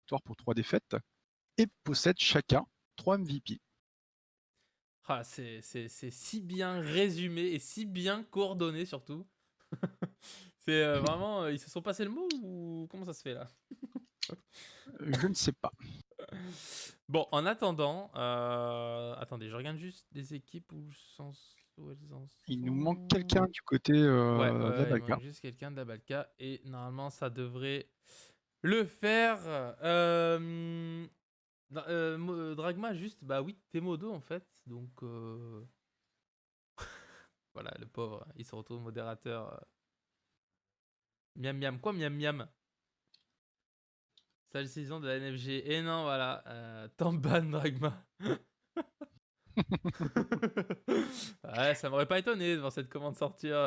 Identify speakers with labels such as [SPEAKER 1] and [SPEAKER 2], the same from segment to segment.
[SPEAKER 1] victoires pour 3 défaites et possèdent chacun 3 MVP.
[SPEAKER 2] Ah, c'est si bien résumé et si bien coordonné surtout. C'est vraiment, ils se sont passés le mot ou comment ça se fait là?
[SPEAKER 1] Je ne sais pas.
[SPEAKER 2] Bon, en attendant, attendez, je regarde juste les équipes où elles en
[SPEAKER 1] Il nous manque
[SPEAKER 2] sont.
[SPEAKER 1] quelqu'un du côté
[SPEAKER 2] Ouais,
[SPEAKER 1] de la
[SPEAKER 2] il
[SPEAKER 1] Balka.
[SPEAKER 2] manque juste quelqu'un d'Abalka et normalement ça devrait le faire. Dragma, juste, bah oui, t'es modo en fait, donc voilà, le pauvre, il se retrouve modérateur. Miam miam, quoi miam miam? Sale saison de la NFG. Et non, voilà, t'en ban Dragma. Ouais, ça m'aurait pas étonné de voir cette commande sortir.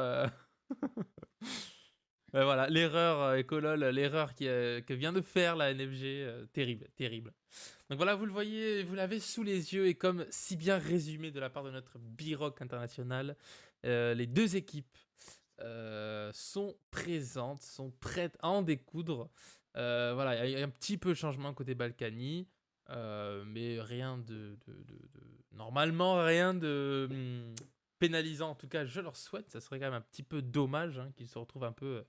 [SPEAKER 2] Ouais, voilà, l'erreur, Ecolol, l'erreur que vient de faire la NFG, terrible, terrible. Donc voilà, vous le voyez, vous l'avez sous les yeux, et comme si bien résumé de la part de notre B-Rock international, les deux équipes sont présentes, sont prêtes à en découdre. Voilà, il y a un petit peu de changement côté Balkany, mais rien normalement, rien de pénalisant. En tout cas, je leur souhaite. Ça serait quand même un petit peu dommage qu'ils se retrouvent un peu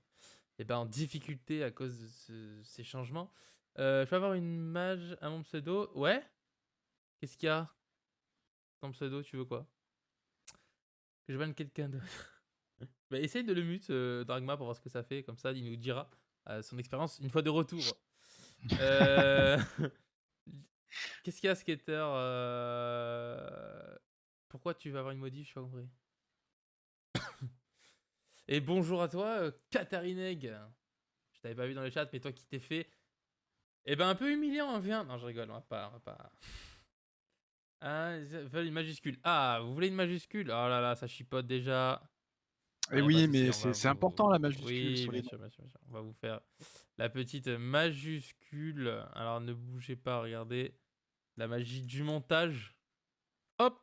[SPEAKER 2] en difficulté à cause de ces changements. Je peux avoir une mage à mon pseudo? Ouais? Qu'est-ce qu'il y a? Ton pseudo, tu veux quoi? Que je banne quelqu'un d'autre? Bah, essaye de le mute, Dragma, pour voir ce que ça fait. Comme ça, il nous dira son expérience une fois de retour. Euh, Qu'est-ce qu'il y a, Skater? Pourquoi tu vas avoir une modif? Je pas compris. Et bonjour à toi, Katarineg. Je t'avais pas vu dans le chat, mais toi qui t'es fait. Eh ben, un peu humiliant, hein, viens. Non, je rigole, on va pas. Ah, ils veulent une majuscule. Ah, vous voulez une majuscule? Oh là là, ça chipote déjà.
[SPEAKER 1] Et
[SPEAKER 2] Ouais, pas
[SPEAKER 1] oui,
[SPEAKER 2] de souci,
[SPEAKER 1] mais
[SPEAKER 2] on va
[SPEAKER 1] c'est
[SPEAKER 2] vous.
[SPEAKER 1] important la majuscule
[SPEAKER 2] Oui,
[SPEAKER 1] sur
[SPEAKER 2] bien
[SPEAKER 1] les noms.
[SPEAKER 2] sûr, bien sûr, bien sûr. On va vous faire la petite majuscule. Alors ne bougez pas, regardez. La magie du montage. Hop!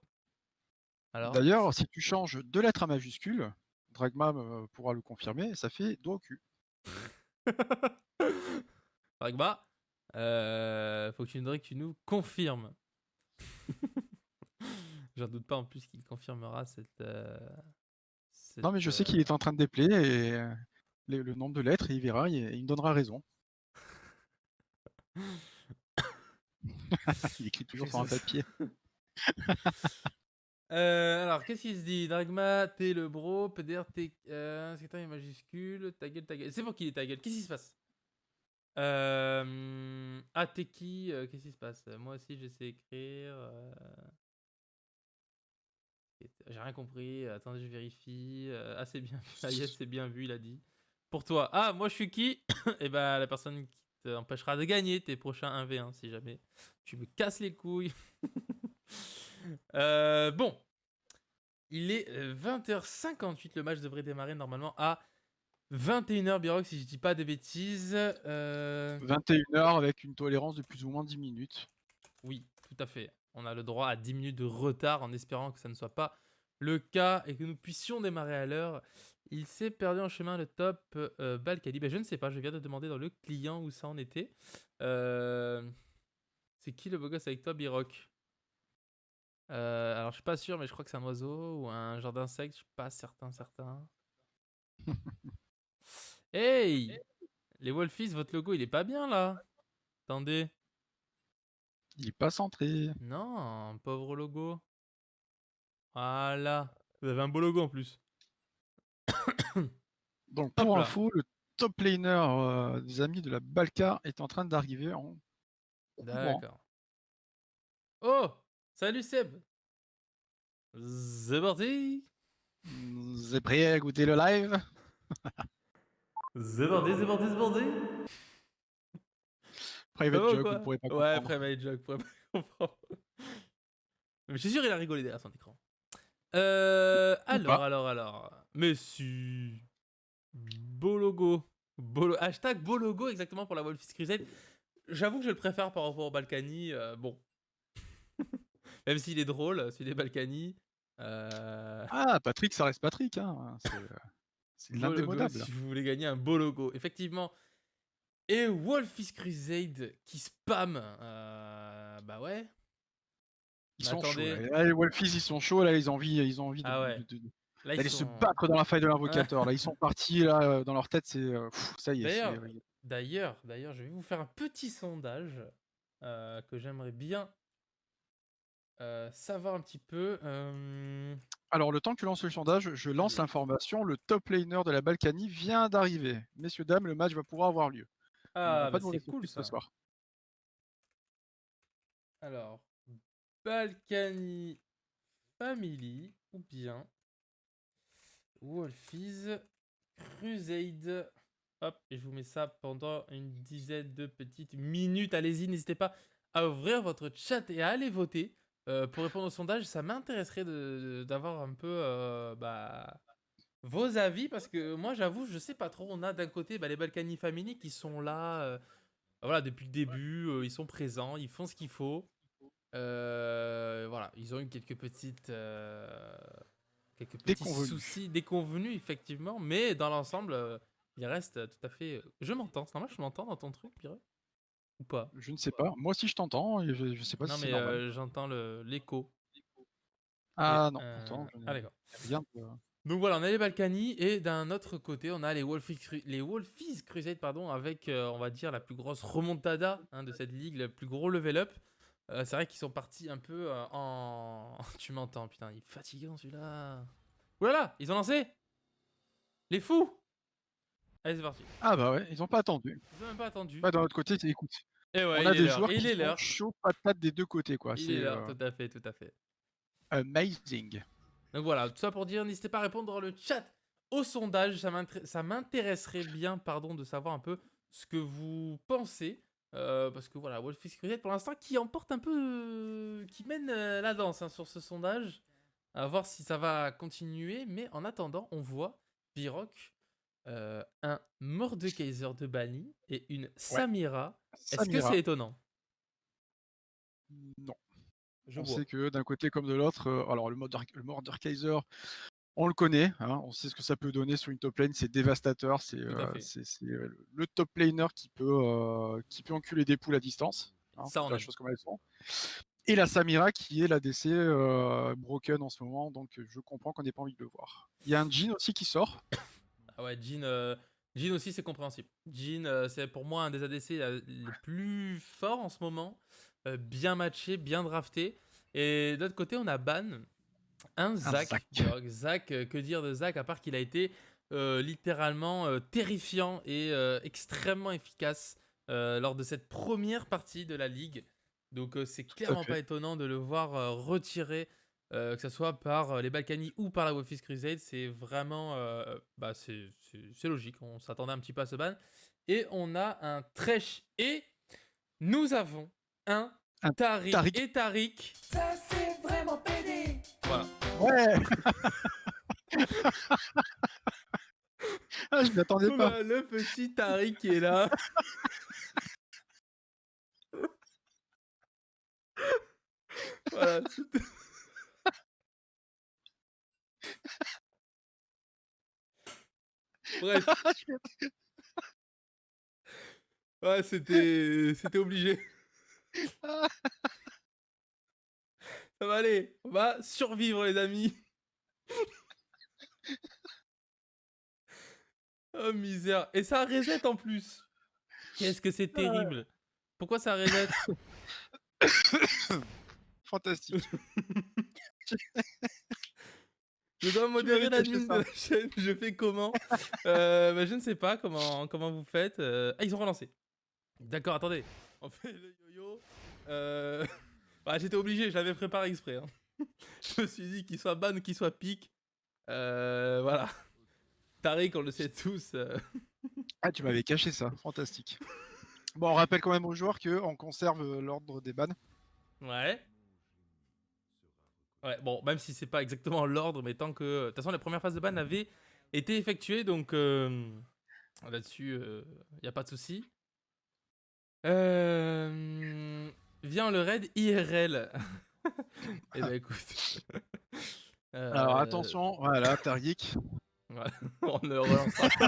[SPEAKER 2] Alors?
[SPEAKER 1] D'ailleurs, si tu changes 2 lettres à majuscule, Dragma pourra le confirmer, ça fait doigt au cul.
[SPEAKER 2] Ragba, faut que tu nous confirmes. J'en doute pas en plus qu'il confirmera
[SPEAKER 1] Non, mais je sais qu'il est en train de déplayer et le nombre de lettres, et il verra, et il me donnera raison. Il écrit toujours sur un papier.
[SPEAKER 2] Alors, qu'est-ce qu'il se dit? Dragma, t'es le bro, PDR, t'es. Est-ce que t'as une majuscule? Ta gueule, ta gueule. C'est pour qui est ta gueule? Qu'est-ce qui se passe? Ah, t'es qui? Qu'est-ce qui se passe? Moi aussi, je sais écrire. J'ai rien compris. Attendez, je vérifie. Ah, c'est bien vu. Ah, yes, c'est bien vu, il a dit. Pour toi. Ah, moi, je suis qui? Eh ben, la personne qui t'empêchera de gagner tes prochains 1v1 si jamais tu me casses les couilles. Bon. Il est 20h58. Le match devrait démarrer normalement à 21h, Birox, si je dis pas de bêtises.
[SPEAKER 1] 21h avec une tolérance de plus ou moins 10 minutes.
[SPEAKER 2] Oui, tout à fait. On a le droit à 10 minutes de retard en espérant que ça ne soit pas le cas et que nous puissions démarrer à l'heure. Il s'est perdu en chemin le top Balkany. Ben, je ne sais pas, je viens de demander dans le client où ça en était. C'est qui le beau gosse avec toi, Biroc? Alors je suis pas sûr, mais je crois que c'est un oiseau ou un genre d'insecte. Je suis pas certain. Hey! Les Wolfies, votre logo, il est pas bien là. Attendez.
[SPEAKER 1] Il est pas centré.
[SPEAKER 2] Non, pauvre logo. Voilà. Vous avez un beau logo en plus.
[SPEAKER 1] Donc
[SPEAKER 2] Hop
[SPEAKER 1] pour
[SPEAKER 2] là.
[SPEAKER 1] info, le top laner des amis de la Balka est en train d'arriver en courant.
[SPEAKER 2] D'accord. Oh! Salut Seb! C'est parti!
[SPEAKER 1] Vous êtes prêts à goûter le live?
[SPEAKER 2] C'est parti! Ça
[SPEAKER 1] Private
[SPEAKER 2] va ou
[SPEAKER 1] joke, vous ne
[SPEAKER 2] quoi?
[SPEAKER 1] pourrez pas
[SPEAKER 2] Ouais,
[SPEAKER 1] comprendre.
[SPEAKER 2] private joke, pourrait pas comprendre. Mais je suis sûr il a rigolé derrière son écran.
[SPEAKER 1] Ou pas.
[SPEAKER 2] Alors. Mais si. Beau logo. Hashtag beau logo exactement pour la Wolf's Crusade. J'avoue que je le préfère par rapport au Balkany. Bon. Même s'il est drôle, celui des Balkany.
[SPEAKER 1] Ah, Patrick, ça reste Patrick, hein. C'est
[SPEAKER 2] Beau logo
[SPEAKER 1] l'indémodable.
[SPEAKER 2] si vous voulez gagner un beau logo. Effectivement, Et Wolfis Crusade qui spam. Bah ouais.
[SPEAKER 1] Ils
[SPEAKER 2] Mais
[SPEAKER 1] sont chauds.
[SPEAKER 2] attendez.
[SPEAKER 1] Là, les Wolfies, ils sont chauds. Là, ils ont envie
[SPEAKER 2] Ah ouais. Là, ils
[SPEAKER 1] d'aller se
[SPEAKER 2] sont.
[SPEAKER 1] battre dans la faille de l'invocateur. Là, ils sont partis. Là, dans leur tête, c'est ça y est.
[SPEAKER 2] D'ailleurs, d'ailleurs, je vais vous faire un petit sondage que j'aimerais bien savoir un petit peu.
[SPEAKER 1] Alors, le temps que tu lances le sondage, je lance
[SPEAKER 2] Allez.
[SPEAKER 1] l'information. Le top laner de la Balkany vient d'arriver. Messieurs, dames, le match va pouvoir avoir lieu. Il n'y aura
[SPEAKER 2] Ah,
[SPEAKER 1] pas
[SPEAKER 2] bah
[SPEAKER 1] de
[SPEAKER 2] c'est
[SPEAKER 1] mauvaise
[SPEAKER 2] cool
[SPEAKER 1] surprise ce
[SPEAKER 2] ça.
[SPEAKER 1] soir.
[SPEAKER 2] Alors, Balkany Family ou bien Wolfies Crusade. Hop, et je vous mets ça pendant une dizaine de petites minutes. Allez-y, n'hésitez pas à ouvrir votre chat et à aller voter. Pour répondre au sondage, ça m'intéresserait d'avoir un peu vos avis parce que moi, j'avoue, je sais pas trop. On a d'un côté les Balkany Family qui sont là voilà, depuis le début. Ils sont présents, ils font ce qu'il faut. Voilà, ils ont eu quelques petits
[SPEAKER 1] Déconvenu.
[SPEAKER 2] soucis déconvenus, effectivement, mais dans l'ensemble, il reste tout à fait. Je m'entends, c'est normal, je m'entends dans ton truc, Pireux? Ou pas?
[SPEAKER 1] Je ne sais pas. Moi aussi, je t'entends. Et je ne sais pas
[SPEAKER 2] Non,
[SPEAKER 1] si c'est
[SPEAKER 2] mais
[SPEAKER 1] normal.
[SPEAKER 2] j'entends l'écho. Et,
[SPEAKER 1] Ah non, pourtant, je
[SPEAKER 2] ah,
[SPEAKER 1] n'ai
[SPEAKER 2] d'accord.
[SPEAKER 1] rien de...
[SPEAKER 2] Donc voilà, on a les Balkany, et d'un autre côté, on a les Wolfies Crusade, pardon, avec, on va dire, la plus grosse remontada de cette ligue, le plus gros level up. C'est vrai qu'ils sont partis un peu en. Tu m'entends, putain, il est fatigant celui-là. Oulala, ils ont lancé les fous. Allez, c'est parti.
[SPEAKER 1] Ah bah ouais, ils n'ont pas attendu.
[SPEAKER 2] Ils ont même pas attendu.
[SPEAKER 1] Ouais, d'un autre côté, écoute,
[SPEAKER 2] Et
[SPEAKER 1] on
[SPEAKER 2] ouais,
[SPEAKER 1] a
[SPEAKER 2] il est
[SPEAKER 1] des
[SPEAKER 2] l'heure.
[SPEAKER 1] joueurs
[SPEAKER 2] Et il
[SPEAKER 1] qui
[SPEAKER 2] est
[SPEAKER 1] sont
[SPEAKER 2] l'heure.
[SPEAKER 1] chauds patates des deux côtés, quoi.
[SPEAKER 2] Il est
[SPEAKER 1] C'est
[SPEAKER 2] l'heure, tout à fait, tout à fait.
[SPEAKER 1] amazing.
[SPEAKER 2] Donc voilà, tout ça pour dire, n'hésitez pas à répondre dans le chat au sondage. Ça m'intéresserait bien, pardon, de savoir un peu ce que vous pensez. Parce que voilà, Wolfis Crusade pour l'instant qui emporte un peu. Qui mène la danse sur ce sondage. À voir si ça va continuer. Mais en attendant, on voit Biroc, un Mordekaiser de Bani et une
[SPEAKER 1] Ouais,
[SPEAKER 2] Samira. Est-ce que
[SPEAKER 1] Samira,
[SPEAKER 2] c'est étonnant?
[SPEAKER 1] non.
[SPEAKER 2] Je
[SPEAKER 1] On
[SPEAKER 2] bois.
[SPEAKER 1] sait que d'un côté comme de l'autre, alors le Mordekaiser, on le connaît, hein, on sait ce que ça peut donner sur une top lane, c'est dévastateur,
[SPEAKER 2] Tout à fait.
[SPEAKER 1] c'est le top laner qui peut enculer des poules à distance, hein,
[SPEAKER 2] Ça,
[SPEAKER 1] faut
[SPEAKER 2] on
[SPEAKER 1] dire les
[SPEAKER 2] aime.
[SPEAKER 1] choses comme elles sont. Et la Samira qui est la DC broken en ce moment, donc je comprends qu'on n'ait pas envie de le voir. Il y a un Jhin aussi qui sort.
[SPEAKER 2] Ah ouais, Jhin aussi, c'est compréhensible. Jhin, c'est pour moi un des ADC les plus forts en ce moment. Bien matché, bien drafté. Et d'autre côté, on a Ban, un
[SPEAKER 1] Un
[SPEAKER 2] Zac.
[SPEAKER 1] Zac.
[SPEAKER 2] Zac, que dire de Zac à part qu'il a été littéralement terrifiant et extrêmement efficace lors de cette première partie de la ligue. Donc c'est
[SPEAKER 1] Tout à
[SPEAKER 2] clairement
[SPEAKER 1] fait.
[SPEAKER 2] pas étonnant de le voir retirer, que ce soit par les Balkany ou par la Wolfis Crusade. C'est vraiment c'est logique. On s'attendait un petit peu à ce ban. Et on a un Thresh et nous avons un
[SPEAKER 1] Un
[SPEAKER 2] Taric
[SPEAKER 1] Taric.
[SPEAKER 2] et Taric.
[SPEAKER 3] Ça c'est vraiment pédé.
[SPEAKER 2] Voilà.
[SPEAKER 1] Ouais. Ah, je m'y attendais
[SPEAKER 2] On
[SPEAKER 1] pas.
[SPEAKER 2] a le petit Tariq qui est là. Voilà. Bref, ouais, c'était obligé. Ça va aller, on va survivre les amis. Oh misère. Et ça reset en plus. Qu'est-ce que c'est terrible. Pourquoi ça reset?
[SPEAKER 1] Fantastique.
[SPEAKER 2] Je dois
[SPEAKER 1] Tu
[SPEAKER 2] modérer
[SPEAKER 1] m'avais caché
[SPEAKER 2] l'admin de
[SPEAKER 1] ça.
[SPEAKER 2] la chaîne. Je fais comment? Je ne sais pas comment vous faites. Ah, ils ont relancé. D'accord, attendez. On fait le yo-yo. J'étais obligé, je l'avais préparé exprès. Hein. Je me suis dit qu'il soit ban ou qu'il soit pique. Voilà. Tariq, on le sait tous.
[SPEAKER 1] Ah, tu m'avais caché ça. Fantastique. Bon, on rappelle quand même aux joueurs qu'on conserve l'ordre des bans.
[SPEAKER 2] Ouais. Ouais, bon, même si c'est pas exactement l'ordre, mais tant que. De toute façon, les premières phases de ban avaient été effectuées, donc là-dessus, il n'y a pas de souci. Vient le raid IRL. Eh ben écoute.
[SPEAKER 1] Alors attention, voilà, Tariq.
[SPEAKER 2] Voilà, on ne relancera pas.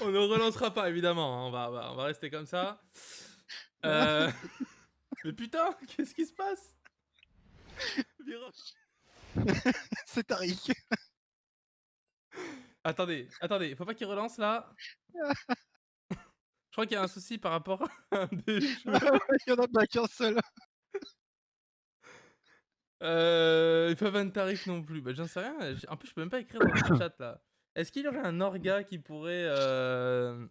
[SPEAKER 2] On ne relancera pas, évidemment. Hein. On va rester comme ça. Mais putain, qu'est-ce qui se passe?
[SPEAKER 1] C'est Tariq.
[SPEAKER 2] Attendez, faut pas qu'il relance là. Je crois qu'il y a un souci par rapport à un des joueurs.
[SPEAKER 1] Il y en a pas qu'un seul.
[SPEAKER 2] Il peut pas de tarif non plus. Bah, j'en sais rien. En plus, je peux même pas écrire dans le chat là. Est-ce qu'il y aurait un orga qui pourrait
[SPEAKER 1] Alors,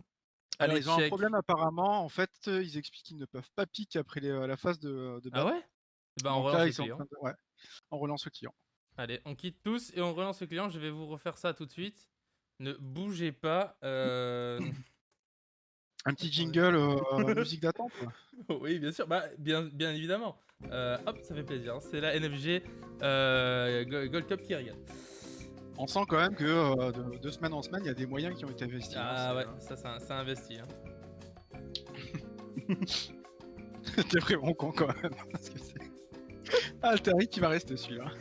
[SPEAKER 2] aller
[SPEAKER 1] ils ont un
[SPEAKER 2] check?
[SPEAKER 1] problème apparemment. En fait, ils expliquent qu'ils ne peuvent pas pique après la phase de
[SPEAKER 2] Ah
[SPEAKER 1] ban.
[SPEAKER 2] ouais? Bah, on
[SPEAKER 1] Donc
[SPEAKER 2] relance
[SPEAKER 1] là,
[SPEAKER 2] le
[SPEAKER 1] ils sont en
[SPEAKER 2] client.
[SPEAKER 1] train de... Ouais, on relance le client.
[SPEAKER 2] Allez, on quitte tous et on relance le client. Je vais vous refaire ça tout de suite. Ne bougez pas.
[SPEAKER 1] Un petit jingle musique d'attente.
[SPEAKER 2] Oui, bien sûr. Bah, bien évidemment. Hop, ça fait plaisir. Hein. C'est la NFG Gold Cup qui régale.
[SPEAKER 1] On sent quand même que de semaine en semaine, il y a des moyens qui ont été investis.
[SPEAKER 2] Ah ouais, ça c'est investi. Hein.
[SPEAKER 1] T'es vraiment con quand même. Parce que c'est... Ah, le Tariq qui va rester celui-là.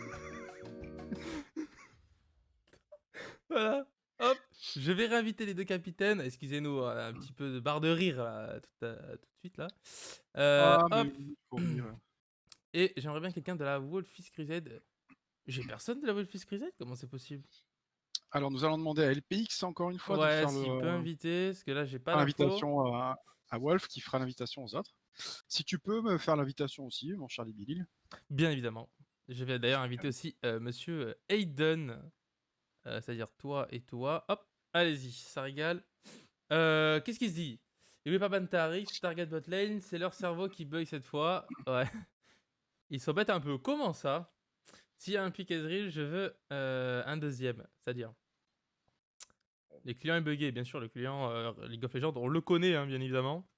[SPEAKER 2] Voilà. Hop, je vais réinviter les deux capitaines. Excusez-nous, un petit peu de barre de rire là, tout de suite là. Hop.
[SPEAKER 1] Faut rire.
[SPEAKER 2] Et j'aimerais bien quelqu'un de la Wolfis Crusade. J'ai personne de la Wolfis Crusade. Comment c'est possible?
[SPEAKER 1] Alors nous allons demander à LPX encore une fois de
[SPEAKER 2] Ouais,
[SPEAKER 1] faire
[SPEAKER 2] s'il peut inviter, parce que là j'ai pas l'info.
[SPEAKER 1] l'invitation à Wolf qui fera l'invitation aux autres. Si tu peux me faire l'invitation aussi, mon Charlie Bilil.
[SPEAKER 2] Bien évidemment. Je vais d'ailleurs inviter aussi monsieur Hayden. C'est-à-dire toi et toi. Hop, allez-y, ça régale. Qu'est-ce qu'il se dit? Il veut pas ban tarif, target bot lane, c'est leur cerveau qui bug cette fois. Ouais. Ils s'embêtent un peu. Comment ça? S'il y a un pick Ezreal, je veux un deuxième. C'est-à-dire les clients est buggé, bien sûr, le client League of Legends, on le connaît, hein, bien évidemment.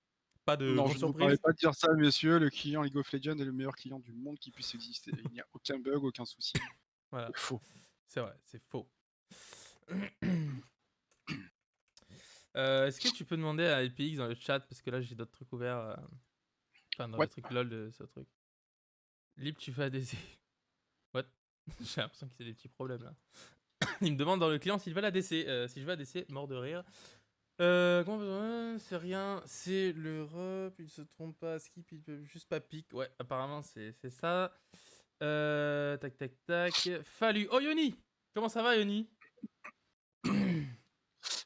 [SPEAKER 2] Pas de
[SPEAKER 1] Non,
[SPEAKER 2] grande
[SPEAKER 1] je ne vous
[SPEAKER 2] surprise.
[SPEAKER 1] parlais pas de dire ça, messieurs. Le client League of Legends est le meilleur client du monde qui puisse exister. Il n'y a aucun bug, aucun souci.
[SPEAKER 2] Voilà.
[SPEAKER 1] C'est faux.
[SPEAKER 2] C'est vrai, c'est faux. Est-ce que tu peux demander à LPX dans le chat, parce que là j'ai d'autres trucs ouverts. Enfin, dans le truc LOL de ce truc. Lip, tu fais ADC. What? J'ai l'impression qu'il y a des petits problèmes là. Il me demande dans le client s'il veut l'ADC. Si je veux ADC, mort de rire. Comment c'est rien, c'est l'Europe, il se trompe pas, skip, il peut juste pas pique. Ouais, apparemment c'est ça. Tac tac tac. Fallu. Oh Yoni! Comment ça va Yoni?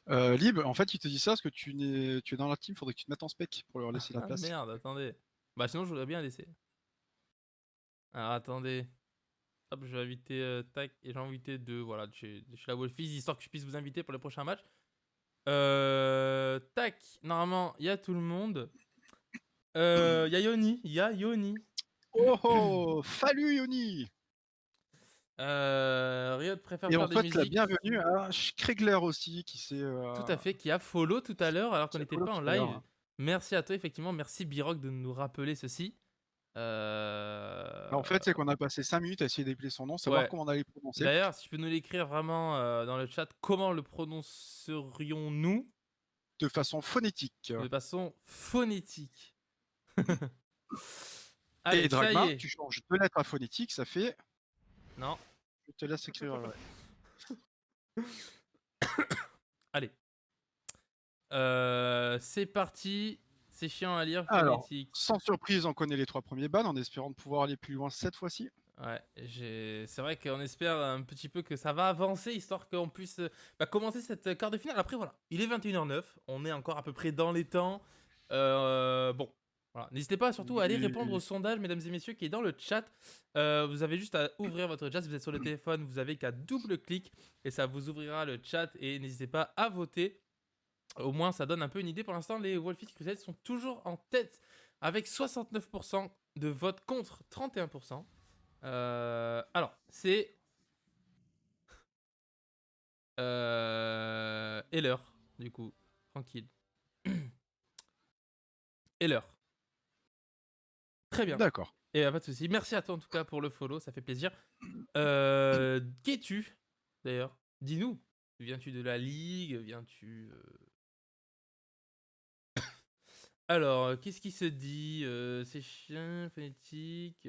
[SPEAKER 1] Lib, en fait, il te dit ça parce que tu es dans la team, faudrait que tu te mettes en spec pour leur laisser la
[SPEAKER 2] Ah
[SPEAKER 1] place.
[SPEAKER 2] merde, attendez. Bah sinon je voudrais bien ADC. Alors attendez. Hop, je vais inviter tac, et j'ai invité deux, voilà, de chez la Wolfies, histoire que je puisse vous inviter pour le prochain match. Tac, normalement, il y a tout le monde. Il y a Yoni.
[SPEAKER 1] Oh oh, Fallu Yoni.
[SPEAKER 2] Riot préfère
[SPEAKER 1] Et
[SPEAKER 2] faire
[SPEAKER 1] on
[SPEAKER 2] des
[SPEAKER 1] souhaite la
[SPEAKER 2] musiques.
[SPEAKER 1] bienvenue à Skregler aussi, qui s'est...
[SPEAKER 2] Tout à fait, qui a follow tout à l'heure alors qu'on n'était pas en live. Merci à toi, effectivement. Merci Biroc de nous rappeler ceci.
[SPEAKER 1] En fait, c'est qu'on a passé 5 minutes à essayer d'épeler son nom, savoir comment on allait le prononcer.
[SPEAKER 2] D'ailleurs, si tu peux nous l'écrire vraiment dans le chat, comment le prononcerions-nous?
[SPEAKER 1] De façon phonétique.
[SPEAKER 2] De façon phonétique. Allez,
[SPEAKER 1] et Dragma,
[SPEAKER 2] ça y est.
[SPEAKER 1] tu changes 2 lettres à phonétique, ça fait...
[SPEAKER 2] Non.
[SPEAKER 1] Je te laisse écrire. Ouais.
[SPEAKER 2] Allez. C'est parti. C'est chiant à lire,
[SPEAKER 1] Alors,
[SPEAKER 2] phonétique.
[SPEAKER 1] sans surprise, on connaît les 3 premiers bans, en espérant de pouvoir aller plus loin cette fois-ci.
[SPEAKER 2] Ouais, c'est vrai qu'on espère un petit peu que ça va avancer, histoire qu'on puisse commencer cette quart de finale. Après, voilà, il est 21h09, on est encore à peu près dans les temps. Bon, voilà. N'hésitez pas surtout à aller répondre au sondage, mesdames et messieurs, qui est dans le chat. Vous avez juste à ouvrir votre chat. Si vous êtes sur le téléphone, vous avez qu'à double-clic et ça vous ouvrira le chat. Et n'hésitez pas à voter. Au moins, ça donne un peu une idée. Pour l'instant, les Wolfies Crusades sont toujours en tête avec 69% de votes contre 31%. Alors, c'est Heller, du coup, tranquille. Heller. Très bien.
[SPEAKER 1] D'accord.
[SPEAKER 2] Et pas de soucis. Merci à toi en tout cas pour le follow, ça fait plaisir. Qui es-tu d'ailleurs? Dis-nous. Viens-tu de la ligue? Viens-tu Alors, qu'est-ce qui se dit? C'est chien, phonétique,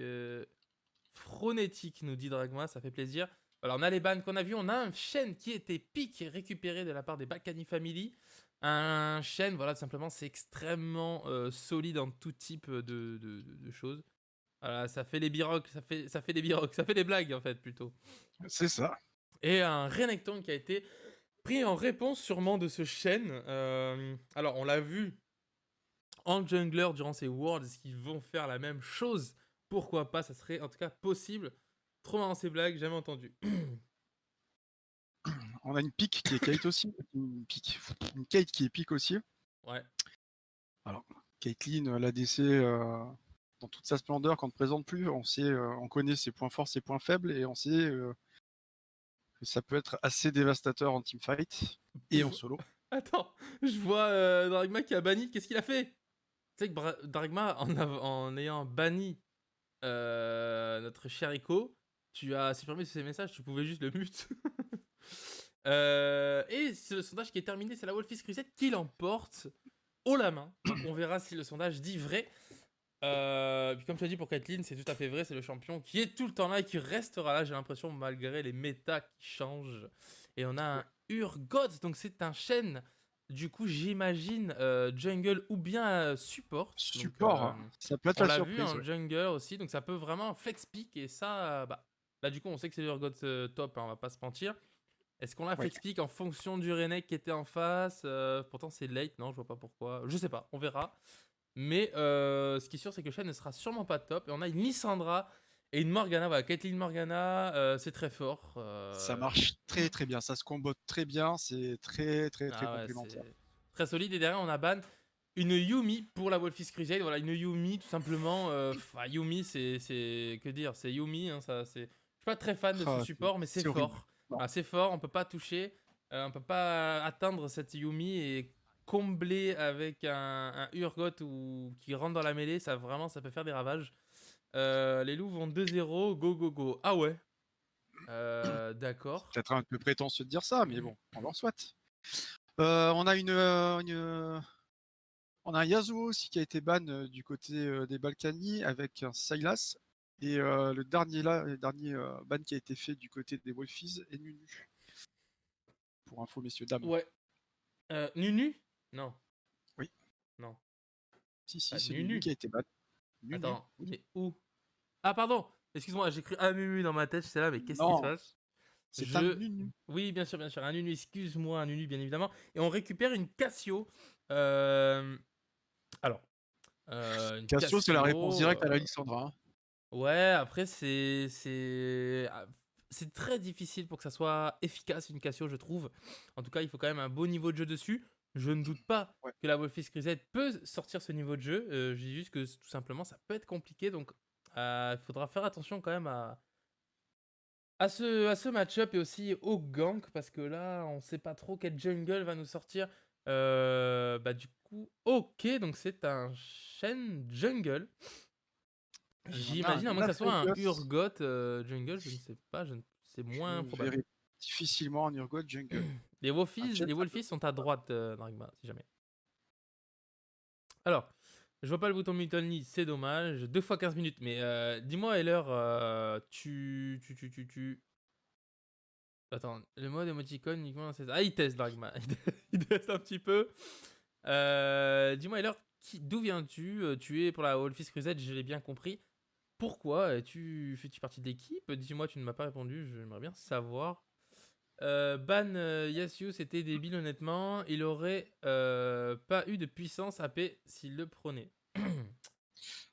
[SPEAKER 2] phronétique, nous dit Dragma, ça fait plaisir. Alors, on a les bans qu'on a vus. On a un chêne qui était pique et récupéré de la part des Balkany Family. Un chêne, voilà, tout simplement, c'est extrêmement solide en tout type de choses. Voilà, ça fait les birocs, ça fait des birocs, ça fait des blagues en fait plutôt.
[SPEAKER 1] C'est ça.
[SPEAKER 2] Et un Renekton qui a été pris en réponse sûrement de ce chêne. Alors, on l'a vu en jungler durant ces Worlds, est-ce qu'ils vont faire la même chose? Pourquoi pas? Ça serait en tout cas possible. Trop marrant ces blagues, jamais entendu.
[SPEAKER 1] On a une pique qui est Kate aussi. Une Kate qui est pique aussi.
[SPEAKER 2] Ouais.
[SPEAKER 1] Alors, Caitlyn, l'ADC, dans toute sa splendeur, quand on ne présente plus, on connaît ses points forts, ses points faibles, et on sait que ça peut être assez dévastateur en teamfight et en solo.
[SPEAKER 2] Attends, je vois Dragma qui a banni. Qu'est-ce qu'il a fait? Tu sais que Dragma, en ayant banni notre cher Echo, tu as supprimé ces messages, tu pouvais juste le mute. Et c'est le sondage qui est terminé, c'est la Wolfis Crusade qui l'emporte haut la main. Donc on verra si le sondage dit vrai. Puis comme tu as dit pour Caitlyn, c'est tout à fait vrai, c'est le champion qui est tout le temps là et qui restera là, j'ai l'impression, malgré les méta qui changent. Et on a un Urgot, donc c'est un chêne. Du coup, j'imagine jungle ou bien support.
[SPEAKER 1] Support,
[SPEAKER 2] Donc,
[SPEAKER 1] ça peut être
[SPEAKER 2] on
[SPEAKER 1] la
[SPEAKER 2] l'a vu
[SPEAKER 1] surprise.
[SPEAKER 2] en jungle aussi, donc ça peut vraiment flex pick. Et ça, bah, là du coup, on sait que c'est Urgot top, hein, on va pas se mentir. Est-ce qu'on l'a flex pick en fonction du Renek qui était en face? Pourtant, c'est late, non, je vois pas pourquoi. Je sais pas, on verra. Mais ce qui est sûr, c'est que Shen ne sera sûrement pas top. Et on a une Lissandra et une Morgana. Voilà, Caitlyn Morgana, c'est très fort.
[SPEAKER 1] Ça marche très très bien, ça se combote très bien, c'est très très très complémentaire.
[SPEAKER 2] C'est très solide. Et derrière, on a ban une Yumi pour la Wolfis Crusade. Voilà, une Yumi, tout simplement. Yumi, c'est. Que dire? C'est Yumi. Hein, ça, je suis pas très fan de ce support, mais c'est fort. Ah, c'est fort, on peut pas toucher. On peut pas atteindre cette Yumi et combler avec un Urgot qui rentre dans la mêlée, ça vraiment ça peut faire des ravages. Les loups vont 2-0, go go go. Ah ouais. D'accord.
[SPEAKER 1] Peut-être un peu prétentieux de dire ça, mais bon, on leur souhaite. On a on a un Yasuo aussi qui a été ban du côté des Balkany avec un Sylas. Et le dernier ban qui a été fait du côté des Wolfies est Nunu. Pour info, messieurs, dames.
[SPEAKER 2] Ouais. Nunu? Non.
[SPEAKER 1] Oui.
[SPEAKER 2] Non.
[SPEAKER 1] Si, c'est Nunu qui a été ban.
[SPEAKER 2] Nunu. Attends, mais où? Ah, pardon. Excuse-moi, j'ai cru Nunu dans ma tête, j'étais là, mais qu'est-ce qui se passe?
[SPEAKER 1] C'est un Nunu.
[SPEAKER 2] Oui, bien sûr, un Nunu, excuse-moi, un Nunu, bien évidemment. Et on récupère une Cassio. Alors.
[SPEAKER 1] Une Cassio, c'est la réponse directe à la Lissandra.
[SPEAKER 2] Ouais, après, c'est très difficile pour que ça soit efficace, une Cassio, je trouve. En tout cas, il faut quand même un beau niveau de jeu dessus. Je ne doute pas que la Wolfis Crusade peut sortir ce niveau de jeu. Je dis juste que tout simplement, ça peut être compliqué. Donc, il faudra faire attention quand même à ce match-up et aussi au gank. Parce que là, on ne sait pas trop quel jungle va nous sortir. Du coup, ok, donc c'est un Shen jungle. J'imagine, à moins que ça soit un Urgot jungle, je ne sais pas, c'est moins probable.
[SPEAKER 1] Difficilement un Urgot jungle.
[SPEAKER 2] Les Wolfies sont à droite, Dragma, si jamais. Alors, je vois pas le bouton mute only, c'est dommage. 2 fois 15 minutes, mais dis-moi, Heller, Attends, le mode emoticon uniquement c'est ça. Ah, il teste, Dragma. Il teste un petit peu. Dis-moi, Heller, d'où viens-tu? Tu es pour la Wolfis Crusade, je l'ai bien compris. Pourquoi? Fais-tu partie de l'équipe? Dis-moi, tu ne m'as pas répondu, j'aimerais bien savoir. Ban Yasuo, c'était débile honnêtement. Il aurait pas eu de puissance AP s'il le prenait.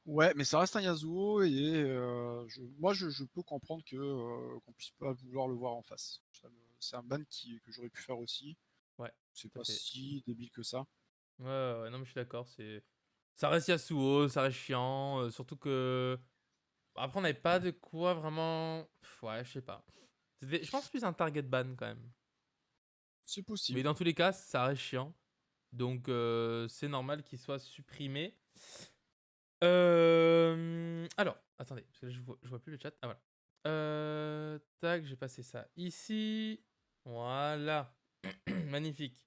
[SPEAKER 1] Ouais, mais ça reste un Yasuo et moi je peux comprendre qu'on puisse pas vouloir le voir en face. C'est un ban que j'aurais pu faire aussi.
[SPEAKER 2] Ouais.
[SPEAKER 1] C'est pas si débile que ça.
[SPEAKER 2] Ouais, non mais je suis d'accord. Ça reste Yasuo, ça reste chiant. Surtout que après on n'avait pas de quoi vraiment. Ouais, je sais pas. Je pense plus un target ban quand même.
[SPEAKER 1] C'est possible.
[SPEAKER 2] Mais dans tous les cas, ça reste chiant. Donc c'est normal qu'il soit supprimé. Alors, attendez, parce que là, je vois plus le chat. Ah voilà. Tac, j'ai passé ça ici. Voilà. Magnifique.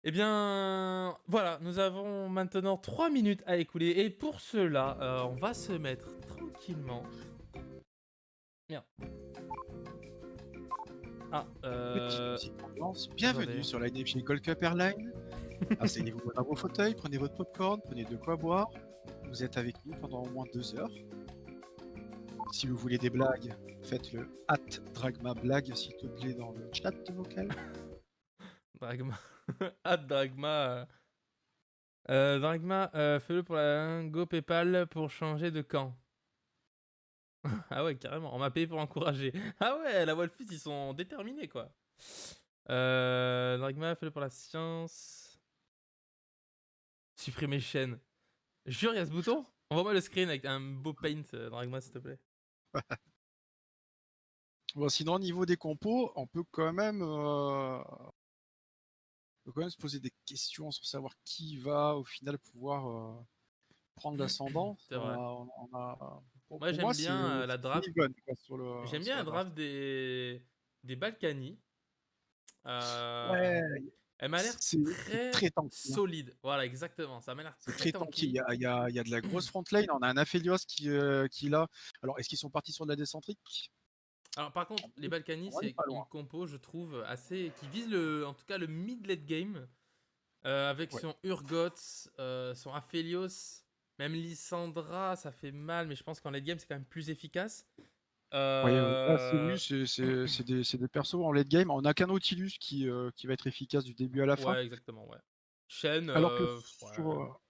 [SPEAKER 2] Eh bien, voilà, nous avons maintenant 3 minutes à écouler. Et pour cela, on va se mettre tranquillement. Merde. Ah,
[SPEAKER 1] Petite musique ambiance. Bienvenue
[SPEAKER 2] attendez.
[SPEAKER 1] sur la chez Gold Cup Airlines. Asseyez-vous dans vos fauteuils, prenez votre popcorn, prenez de quoi boire. Vous êtes avec nous pendant au moins 2 heures. Si vous voulez des blagues, faites le @dragma blague s'il te plaît dans le chat vocal.
[SPEAKER 2] Dragma. Ah, Dragma. Dragma, fais-le pour la Go PayPal pour changer de camp. Ah ouais, carrément, on m'a payé pour encourager. Ah ouais, la Wolfis, ils sont déterminés, quoi. Dragma, fais-le pour la science. Supprimer chaîne. Jure, il y a ce bouton. Envoie-moi le screen avec un beau paint, Dragma, s'il te plaît.
[SPEAKER 1] Bon, sinon, au niveau des compos, on peut quand même se poser des questions sur savoir qui va au final pouvoir prendre l'ascendant.
[SPEAKER 2] C'est vrai.
[SPEAKER 1] Pour
[SPEAKER 2] Moi,
[SPEAKER 1] moi,
[SPEAKER 2] j'aime
[SPEAKER 1] c'est
[SPEAKER 2] bien la draft.
[SPEAKER 1] Even, quoi,
[SPEAKER 2] J'aime
[SPEAKER 1] sur
[SPEAKER 2] bien
[SPEAKER 1] la
[SPEAKER 2] la draft
[SPEAKER 1] draft.
[SPEAKER 2] des Balkany.
[SPEAKER 1] Ouais,
[SPEAKER 2] Elle m'a l'air
[SPEAKER 1] c'est
[SPEAKER 2] très
[SPEAKER 1] très tanky, hein.
[SPEAKER 2] solide. Voilà, exactement. Ça m'a l'air
[SPEAKER 1] C'est
[SPEAKER 2] très
[SPEAKER 1] très tanky.
[SPEAKER 2] tanky.
[SPEAKER 1] Il y a de la grosse front lane. On a un Aphelios qui est là. Alors, est-ce qu'ils sont partis sur de la décentrique?
[SPEAKER 2] Alors, par contre, les Balkany,
[SPEAKER 1] On est
[SPEAKER 2] c'est
[SPEAKER 1] pas
[SPEAKER 2] une
[SPEAKER 1] loin.
[SPEAKER 2] compo, je trouve, assez. Qui vise en tout cas le mid-late game. Avec
[SPEAKER 1] Ouais.
[SPEAKER 2] son Urgot, son Aphelios, même Lissandra, ça fait mal, mais je pense qu'en late game, c'est quand même plus efficace.
[SPEAKER 1] Ouais, là,
[SPEAKER 2] Euh,
[SPEAKER 1] c'est des persos en late game. On a qu'un Nautilus qui va être efficace du début à la fin.
[SPEAKER 2] Ouais, exactement, ouais. Shen,
[SPEAKER 1] Alors que
[SPEAKER 2] ouais.
[SPEAKER 1] sur.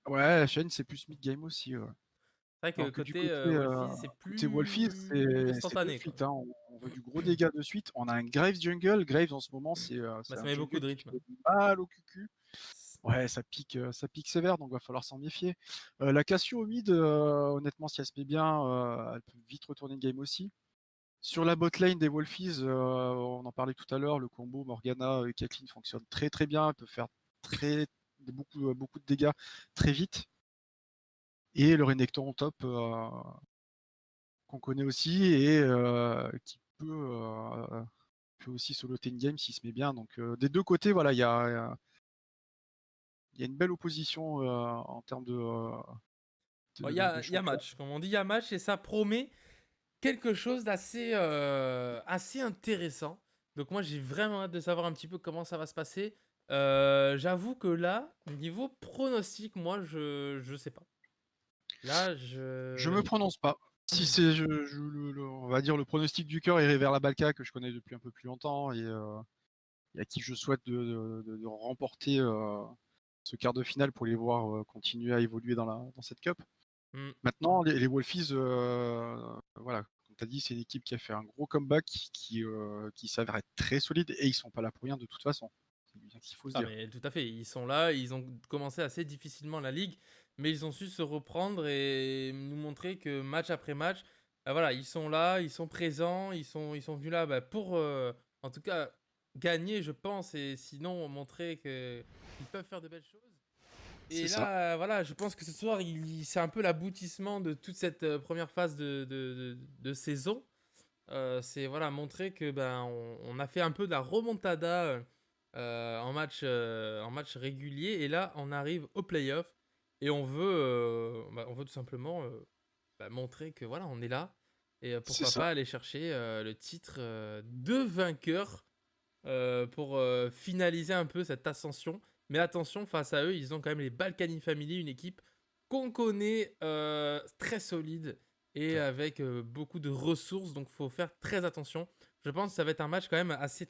[SPEAKER 1] Ouais, Shen, c'est plus mid-game aussi. Ouais.
[SPEAKER 2] C'est vrai que
[SPEAKER 1] Alors que du
[SPEAKER 2] côté
[SPEAKER 1] côté,
[SPEAKER 2] Wolfies, c'est
[SPEAKER 1] côté Wolfies,
[SPEAKER 2] plus
[SPEAKER 1] c'est de
[SPEAKER 2] instantané, quoi.
[SPEAKER 1] suite, hein. On veut du gros dégâts de suite. On a un Graves jungle. Graves, en ce moment,
[SPEAKER 2] Bah,
[SPEAKER 1] c'est
[SPEAKER 2] ça
[SPEAKER 1] un
[SPEAKER 2] met beaucoup
[SPEAKER 1] jungle
[SPEAKER 2] de
[SPEAKER 1] qui
[SPEAKER 2] rythme.
[SPEAKER 1] fait mal au cucu. Ouais, ça pique sévère, donc va falloir s'en méfier. La Cassio au mid, honnêtement, si elle se met bien, elle peut vite retourner le game aussi. Sur la bot lane des Wolfies, on en parlait tout à l'heure, le combo Morgana et Kathleen fonctionne très très bien. Elle peut faire beaucoup de dégâts très vite. Et le Renekton top qu'on connaît aussi et qui peut aussi soloter une game s'il se met bien. Donc des deux côtés, voilà, il y a une belle opposition en termes
[SPEAKER 2] Bon, il
[SPEAKER 1] de
[SPEAKER 2] y a
[SPEAKER 1] champions.
[SPEAKER 2] match, comme on dit, il y a match et ça promet quelque chose d'assez assez intéressant. Donc moi j'ai vraiment hâte de savoir un petit peu comment ça va se passer. J'avoue que là, niveau pronostic, moi je sais pas. Là
[SPEAKER 1] Je me prononce pas. Si c'est, on va dire, le pronostic du cœur irait vers la Balka que je connais depuis un peu plus longtemps et à qui je souhaite de remporter ce quart de finale pour les voir continuer à évoluer dans cette cup.
[SPEAKER 2] Hmm.
[SPEAKER 1] Maintenant, les Wolfies, voilà, comme tu as dit, c'est une équipe qui a fait un gros comeback qui s'avère être très solide et ils sont pas là pour rien de toute façon. C'est bien qu'il faut se
[SPEAKER 2] Ah
[SPEAKER 1] dire.
[SPEAKER 2] mais tout à fait, ils sont là, ils ont commencé assez difficilement la ligue, mais ils ont su se reprendre et nous montrer que match après match, bah voilà, ils sont là, ils sont présents, ils sont venus là bah, pour, en tout cas, gagner, je pense, et sinon montrer qu'ils peuvent faire de belles choses.
[SPEAKER 1] C'est
[SPEAKER 2] Et
[SPEAKER 1] ça.
[SPEAKER 2] là, voilà, je pense que ce soir, c'est un peu l'aboutissement de toute cette première phase de saison. C'est voilà, montrer que ben, on a fait un peu de la remontada en match régulier. Et là, on arrive au playoff et on veut tout simplement bah, montrer que voilà, on est là. Et
[SPEAKER 1] C'est
[SPEAKER 2] pourquoi
[SPEAKER 1] ça.
[SPEAKER 2] pas aller chercher le titre de vainqueur pour finaliser un peu cette ascension. Mais attention, face à eux, ils ont quand même les Balkany Family, une équipe qu'on connaît très solide et avec beaucoup de ressources. Donc, il faut faire très attention. Je pense que ça va être un match quand même assez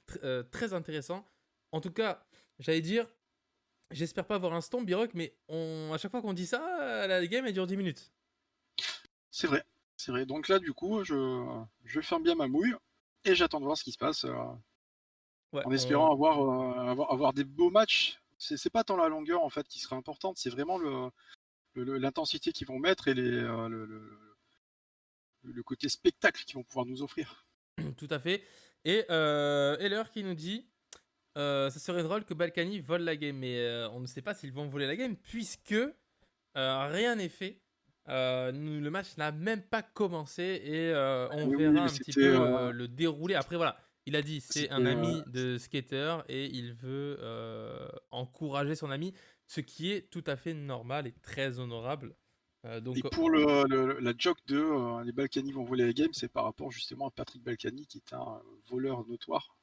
[SPEAKER 2] très intéressant. En tout cas, j'allais dire, j'espère pas avoir un stomp, Biroc, mais à chaque fois qu'on dit ça, la game elle dure 10 minutes.
[SPEAKER 1] C'est vrai. C'est vrai. Donc là, du coup, je ferme bien ma mouille et j'attends de voir ce qui se passe
[SPEAKER 2] Ouais,
[SPEAKER 1] en espérant avoir des beaux matchs. C'est pas tant la longueur en fait qui sera importante, c'est vraiment l'intensité qu'ils vont mettre et le côté spectacle qu'ils vont pouvoir nous offrir.
[SPEAKER 2] tout à fait. Et Heller qui nous dit ça serait drôle que Balkany vole la game, mais on ne sait pas s'ils vont voler la game puisque rien n'est fait. Le match n'a même pas commencé et on
[SPEAKER 1] Mais oui,
[SPEAKER 2] verra
[SPEAKER 1] mais
[SPEAKER 2] un petit peu le déroulé. Après, voilà, il a dit c'est un ami de skater et il veut encourager son ami, ce qui est tout à fait normal et très honorable. Donc,
[SPEAKER 1] Et pour la joke de les Balkany vont voler la game, c'est par rapport justement à Patrick Balkany, qui est un voleur notoire,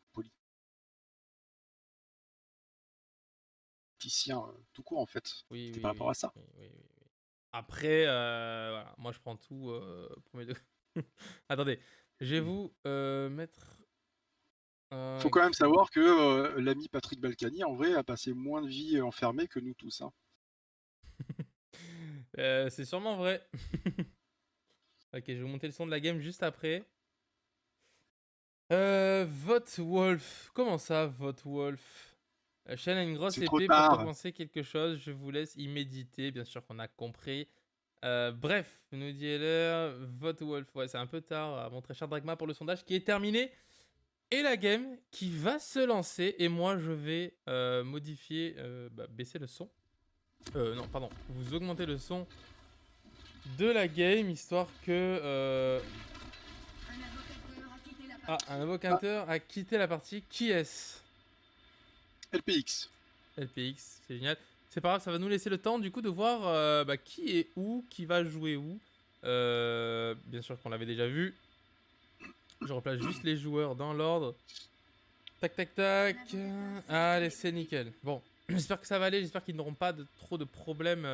[SPEAKER 1] politicien tout court en fait.
[SPEAKER 2] oui,
[SPEAKER 1] C'était
[SPEAKER 2] oui,
[SPEAKER 1] par rapport
[SPEAKER 2] oui,
[SPEAKER 1] à ça.
[SPEAKER 2] oui, oui, oui, oui. Après, voilà, moi je prends tout premier degré. Attendez, je vais vous mettre.
[SPEAKER 1] Faut quand même savoir que l'ami Patrick Balkany, en vrai, a passé moins de vie enfermé que nous tous. Hein.
[SPEAKER 2] C'est sûrement vrai. Ok, je vais vous monter le son de la game juste après. Vote Wolf. Comment ça, Vote Wolf? Shen a une grosse
[SPEAKER 1] C'est trop
[SPEAKER 2] épée pour
[SPEAKER 1] tard.
[SPEAKER 2] compenser quelque chose. Je vous laisse y méditer. Bien sûr qu'on a compris. Bref, nous dit Heller. Vote Wolf. Ouais, c'est un peu tard, mon très cher Dragma, pour le sondage qui est terminé. Et la game qui va se lancer. Et moi, je vais modifier, baisser le son. Non, pardon. Vous augmentez le son de la game, histoire que... Ah, un invocateur a quitté la partie. Qui est-ce?
[SPEAKER 1] LPX.
[SPEAKER 2] LPX, c'est génial. C'est pas grave, ça va nous laisser le temps du coup de voir qui est où, qui va jouer où. Bien sûr qu'on l'avait déjà vu. Je replace juste les joueurs dans l'ordre. Tac, tac, tac. Allez, c'est nickel. Bon, j'espère que ça va aller. J'espère qu'ils n'auront pas trop de problèmes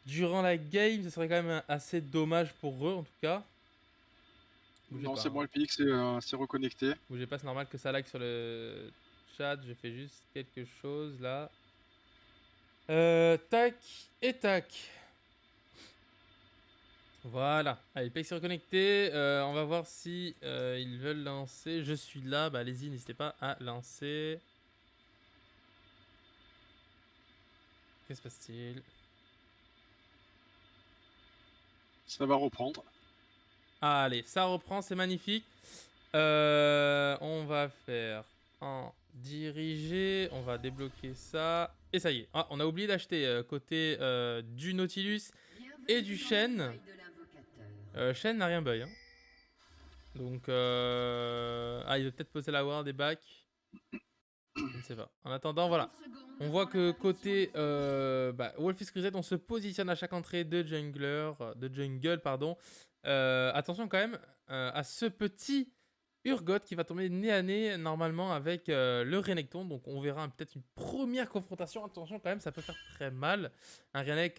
[SPEAKER 2] durant la game. Ce serait quand même assez dommage pour eux en tout cas. Bougez
[SPEAKER 1] Non,
[SPEAKER 2] pas,
[SPEAKER 1] c'est bon,
[SPEAKER 2] hein.
[SPEAKER 1] LPX c'est reconnecté.
[SPEAKER 2] Bougez pas, c'est normal que ça lag sur le chat. Je fais juste quelque chose là. Tac et tac. Voilà. Allez, PX est reconnecté. On va voir si ils veulent lancer. Je suis là. Bah, allez-y, n'hésitez pas à lancer. Que se passe-t-il?
[SPEAKER 1] Ça va reprendre.
[SPEAKER 2] Allez, ça reprend, c'est magnifique. On va faire en dirigé. On va débloquer ça. Et ça y est. Ah, on a oublié d'acheter côté du Nautilus et du Shen. Shen n'a rien buy. Hein. Donc, il va peut-être poser la ward des bacs. Je ne sais pas. En attendant, voilà. On voit que côté Wolfis Crusade, on se positionne à chaque entrée de jungle, pardon. Attention quand même à ce petit Urgot qui va tomber nez à nez normalement avec le Renekton. Donc on verra peut-être une première confrontation. Attention quand même, ça peut faire très mal. Un Renek,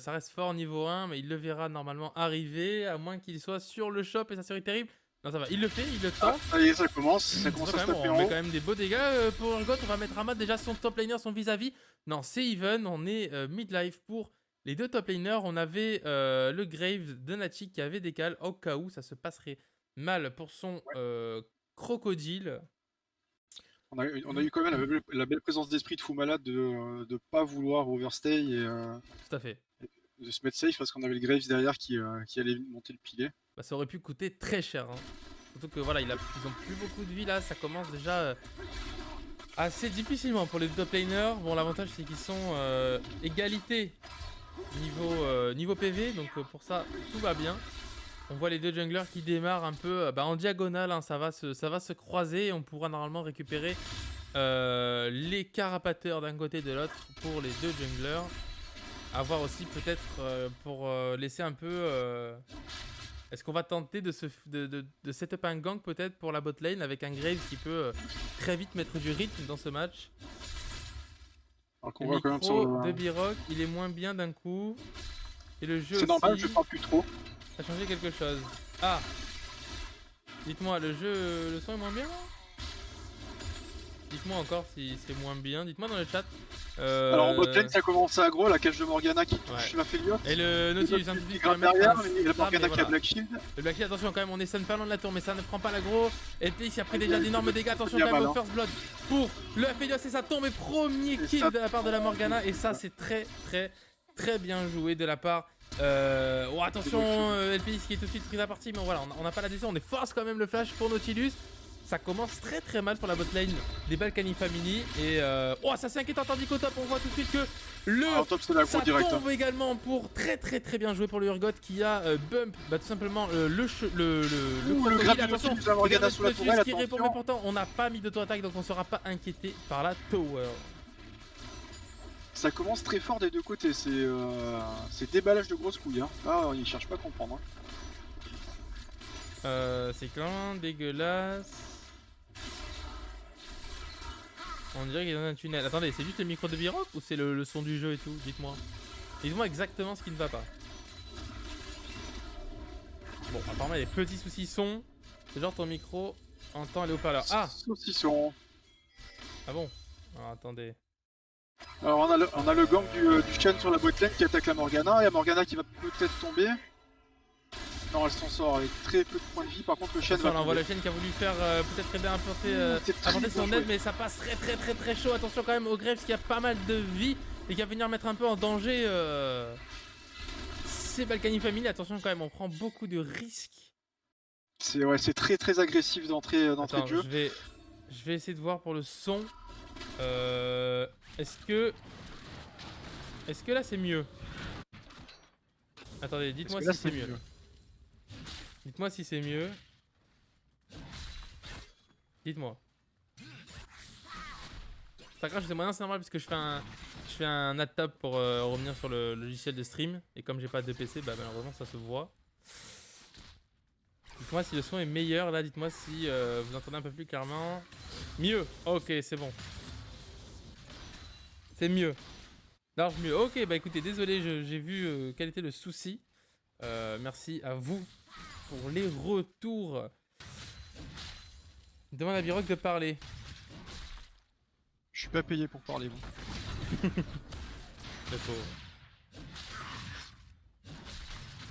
[SPEAKER 2] ça reste fort niveau 1, mais il le verra normalement arriver, à moins qu'il soit sur le shop et ça serait terrible. Non, ça va, il le fait, il le tente.
[SPEAKER 1] Ça y est, ça commence à se taper
[SPEAKER 2] On
[SPEAKER 1] en
[SPEAKER 2] met
[SPEAKER 1] haut.
[SPEAKER 2] quand même des beaux dégâts pour Urgot. On va mettre Ahmad déjà son top laner, son vis-à-vis. Non, c'est even. On est mid-life pour les deux top laners. On avait le Grave de Nachi qui avait décal au cas où ça se passerait mal pour son crocodile.
[SPEAKER 1] On a eu quand même la belle présence d'esprit de Foumalade de ne pas vouloir overstay et
[SPEAKER 2] Tout à fait.
[SPEAKER 1] de se mettre safe parce qu'on avait le Graves derrière qui allait monter le pilier.
[SPEAKER 2] Bah, ça aurait pu coûter très cher. Hein. Surtout que voilà, ils ont plus beaucoup de vie là. Ça commence déjà assez difficilement pour les top laners. Bon, l'avantage c'est qu'ils sont égalité niveau PV. Donc pour ça, tout va bien. On voit les deux junglers qui démarrent un peu en diagonale. Hein, ça va se croiser et on pourra normalement récupérer les carapateurs d'un côté et de l'autre pour les deux junglers. À voir aussi peut-être pour laisser un peu... Est-ce qu'on va tenter de setup un gank peut-être pour la bot lane avec un Graves qui peut très vite mettre du rythme dans ce match.
[SPEAKER 1] Alors qu'on
[SPEAKER 2] Le
[SPEAKER 1] voit quand même sur
[SPEAKER 2] micro de Biroc, il est moins bien d'un coup. Et le jeu aussi...
[SPEAKER 1] C'est normal, je parle plus trop.
[SPEAKER 2] a changé quelque chose. Ah, dites-moi, le son est moins bien là? Dites-moi encore si c'est moins bien. Dites-moi dans le chat.
[SPEAKER 1] Alors en bot lane, ça commence à aggro, la cage de Morgana qui touche la Feliot.
[SPEAKER 2] Et le Nautilus
[SPEAKER 1] qui
[SPEAKER 2] introduit
[SPEAKER 1] grimpe derrière, mais la Morgana qui a Black Shield.
[SPEAKER 2] Le Black Shield, attention quand même, on est stun pas loin de la tour, mais ça ne prend pas l'aggro. Et puis il a pris déjà d'énormes dégâts. Attention quand même au first blood pour le Aphelios et ça tombe. Et premier kill de la part de la Morgana. Et ça, c'est très bien joué de la part. Attention, LPX qui est tout de suite pris à partie, mais voilà, on n'a pas la décision. On est force quand même le flash pour Nautilus. Ça commence très mal pour la botlane des Balkany Family. Et ça c'est inquiétant, tandis qu'au top on voit tout de suite que ça tombe également pour très bien joué pour le Urgot qui a bump tout simplement le crocodile. Attention, regarde sous la tourelle, qui répond, mais pourtant on n'a pas mis d'auto-attaque donc on ne sera pas inquiété par la tower.
[SPEAKER 1] Ça commence très fort des deux côtés, c'est déballage de grosses couilles. Hein. Là, ils cherchent pas à comprendre. Hein.
[SPEAKER 2] C'est quand même dégueulasse. On dirait qu'il est dans un tunnel. Attendez, c'est juste le micro de Biroc ou c'est le son du jeu et tout? Dites-moi. Dites-moi exactement ce qui ne va pas. Bon, apparemment il y a des petits soucis son. C'est genre ton micro entend les haut-parleurs. Ah!
[SPEAKER 1] Saucisson.
[SPEAKER 2] Ah bon? Alors attendez.
[SPEAKER 1] Alors on a le gang du Shen sur la boîte lane qui attaque la Morgana. Il y a Morgana qui va peut-être tomber. Non, elle s'en sort avec très peu de points de vie. Par contre, le Shen va
[SPEAKER 2] On envoie
[SPEAKER 1] tomber.
[SPEAKER 2] le Shen qui a voulu faire peut-être aider à apporter
[SPEAKER 1] très
[SPEAKER 2] son
[SPEAKER 1] bien
[SPEAKER 2] aide,
[SPEAKER 1] joué.
[SPEAKER 2] mais ça passe très chaud. Attention quand même au Graves qui a pas mal de vie et qui va venir mettre un peu en danger ces Balkany Family. Attention quand même, on prend beaucoup de risques.
[SPEAKER 1] C'est très agressif d'entrée de
[SPEAKER 2] Attends,
[SPEAKER 1] jeu.
[SPEAKER 2] je vais essayer de voir pour le son. Est-ce que là c'est mieux? Attendez, dites-moi si c'est mieux. Dites-moi si c'est mieux. Dites-moi. C'est pas grave, c'est moyen, c'est normal parce que je fais un add tab pour revenir sur le logiciel de stream. Et comme j'ai pas de PC, bah malheureusement ça se voit. Dites-moi si le son est meilleur là, dites-moi si vous entendez un peu plus clairement. Mieux, ok, c'est bon. C'est mieux. Large mieux. Ok, bah écoutez, désolé, j'ai vu quel était le souci. Merci à vous pour les retours. Demande à Biroc de parler.
[SPEAKER 1] Je suis pas payé pour parler. Bon.
[SPEAKER 2] Le pauvre.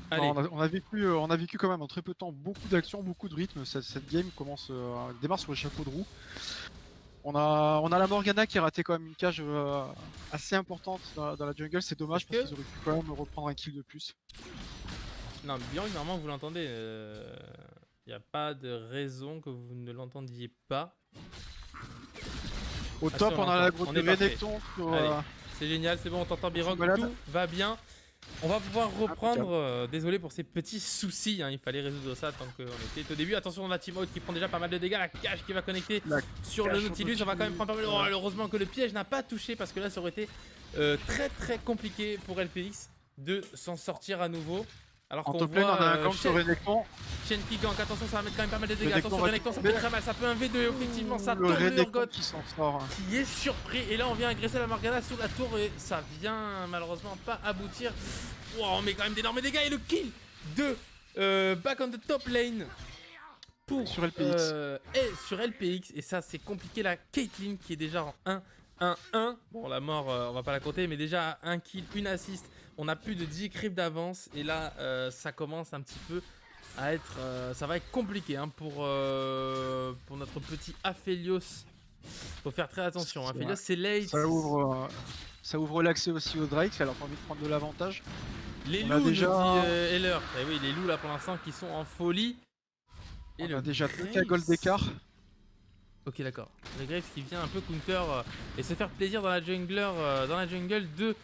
[SPEAKER 1] Non,
[SPEAKER 2] Allez.
[SPEAKER 1] on a vécu quand même en très peu de temps beaucoup d'action, beaucoup de rythme. Cette game démarre sur le chapeau de roue. On a la Morgana qui a raté quand même une cage assez importante dans la jungle. C'est dommage parce qu'ils auraient pu quand même reprendre un kill de plus.
[SPEAKER 2] Non, Biroc, normalement vous l'entendez. Il n'y a pas de raison que vous ne l'entendiez pas.
[SPEAKER 1] Au top, on a la grotte de Renekton.
[SPEAKER 2] C'est génial, c'est bon, on t'entend Biroc, tout va bien. On va pouvoir reprendre. Désolé pour ces petits soucis, hein, il fallait résoudre ça tant qu'on était au début. Attention, on a Timoth qui prend déjà pas mal de dégâts. La cage qui va connecter sur le Nautilus. On va quand même prendre pas mal de... Oh, heureusement que le piège n'a pas touché parce que là ça aurait été très compliqué pour LPX de s'en sortir à nouveau. Alors
[SPEAKER 1] en
[SPEAKER 2] qu'on
[SPEAKER 1] top lane, on a un gang sur Renekton.
[SPEAKER 2] Shen qui gank, attention, ça va mettre quand même pas mal de dégâts. Attention, Renekton, ça fait très mal. Ça peut un V2 et effectivement, ça tombe le Urgot
[SPEAKER 1] qui s'en sort.
[SPEAKER 2] Qui est surpris. Et là, on vient agresser la Morgana sous la tour et ça vient malheureusement pas aboutir. Wow, on met quand même d'énormes dégâts et le kill de back on the top lane pour
[SPEAKER 1] sur LPX.
[SPEAKER 2] Et sur LPX. Et ça, c'est compliqué. La Caitlyn qui est déjà en 1-1-1. Bon, la mort, on va pas la compter, mais déjà un kill, une assist. On a plus de 10 creeps d'avance et là ça commence un petit peu à être ça va être compliqué hein, pour notre petit Aphelios. Faut faire très attention, Aphelios c'est late.
[SPEAKER 1] Ça ouvre l'accès aussi au Drake, ça leur permet de prendre de l'avantage.
[SPEAKER 2] Les loups déjà... nous dit Heller. Et oui, les loups là pour l'instant qui sont en folie.
[SPEAKER 1] Et on a déjà 2 gold d'écart.
[SPEAKER 2] Ok d'accord. Le Graves qui vient un peu counter et se faire plaisir dans la jungle de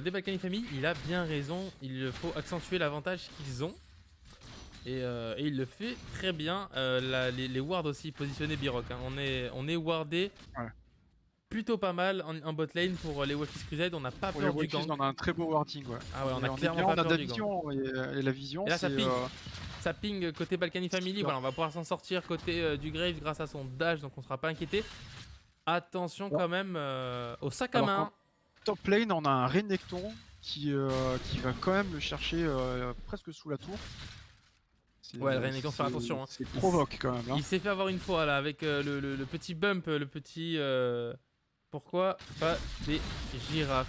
[SPEAKER 2] des Balkany Family, il a bien raison, il faut accentuer l'avantage qu'ils ont et il le fait très bien. Les wards aussi positionnés Biroc, hein. on est wardé plutôt pas mal en bot lane pour les Wolfies Crusade, on n'a pas peur du gank.
[SPEAKER 1] On a un très beau warding, ouais.
[SPEAKER 2] Ah ouais, on a clairement pas peur du gank.
[SPEAKER 1] Et la vision,
[SPEAKER 2] et là ça ping côté Balkany Family, voilà, on va pouvoir s'en sortir côté du Graves grâce à son dash, donc on sera pas inquiété. Attention quand même au sac à main.
[SPEAKER 1] Top lane, on a un Renekton qui va quand même le chercher presque sous la tour.
[SPEAKER 2] Ouais, le Renekton, faire attention. Hein.
[SPEAKER 1] C'est provoque quand même. Hein.
[SPEAKER 2] Il s'est fait avoir une fois là avec le petit bump, le petit. Pourquoi pas des girafes?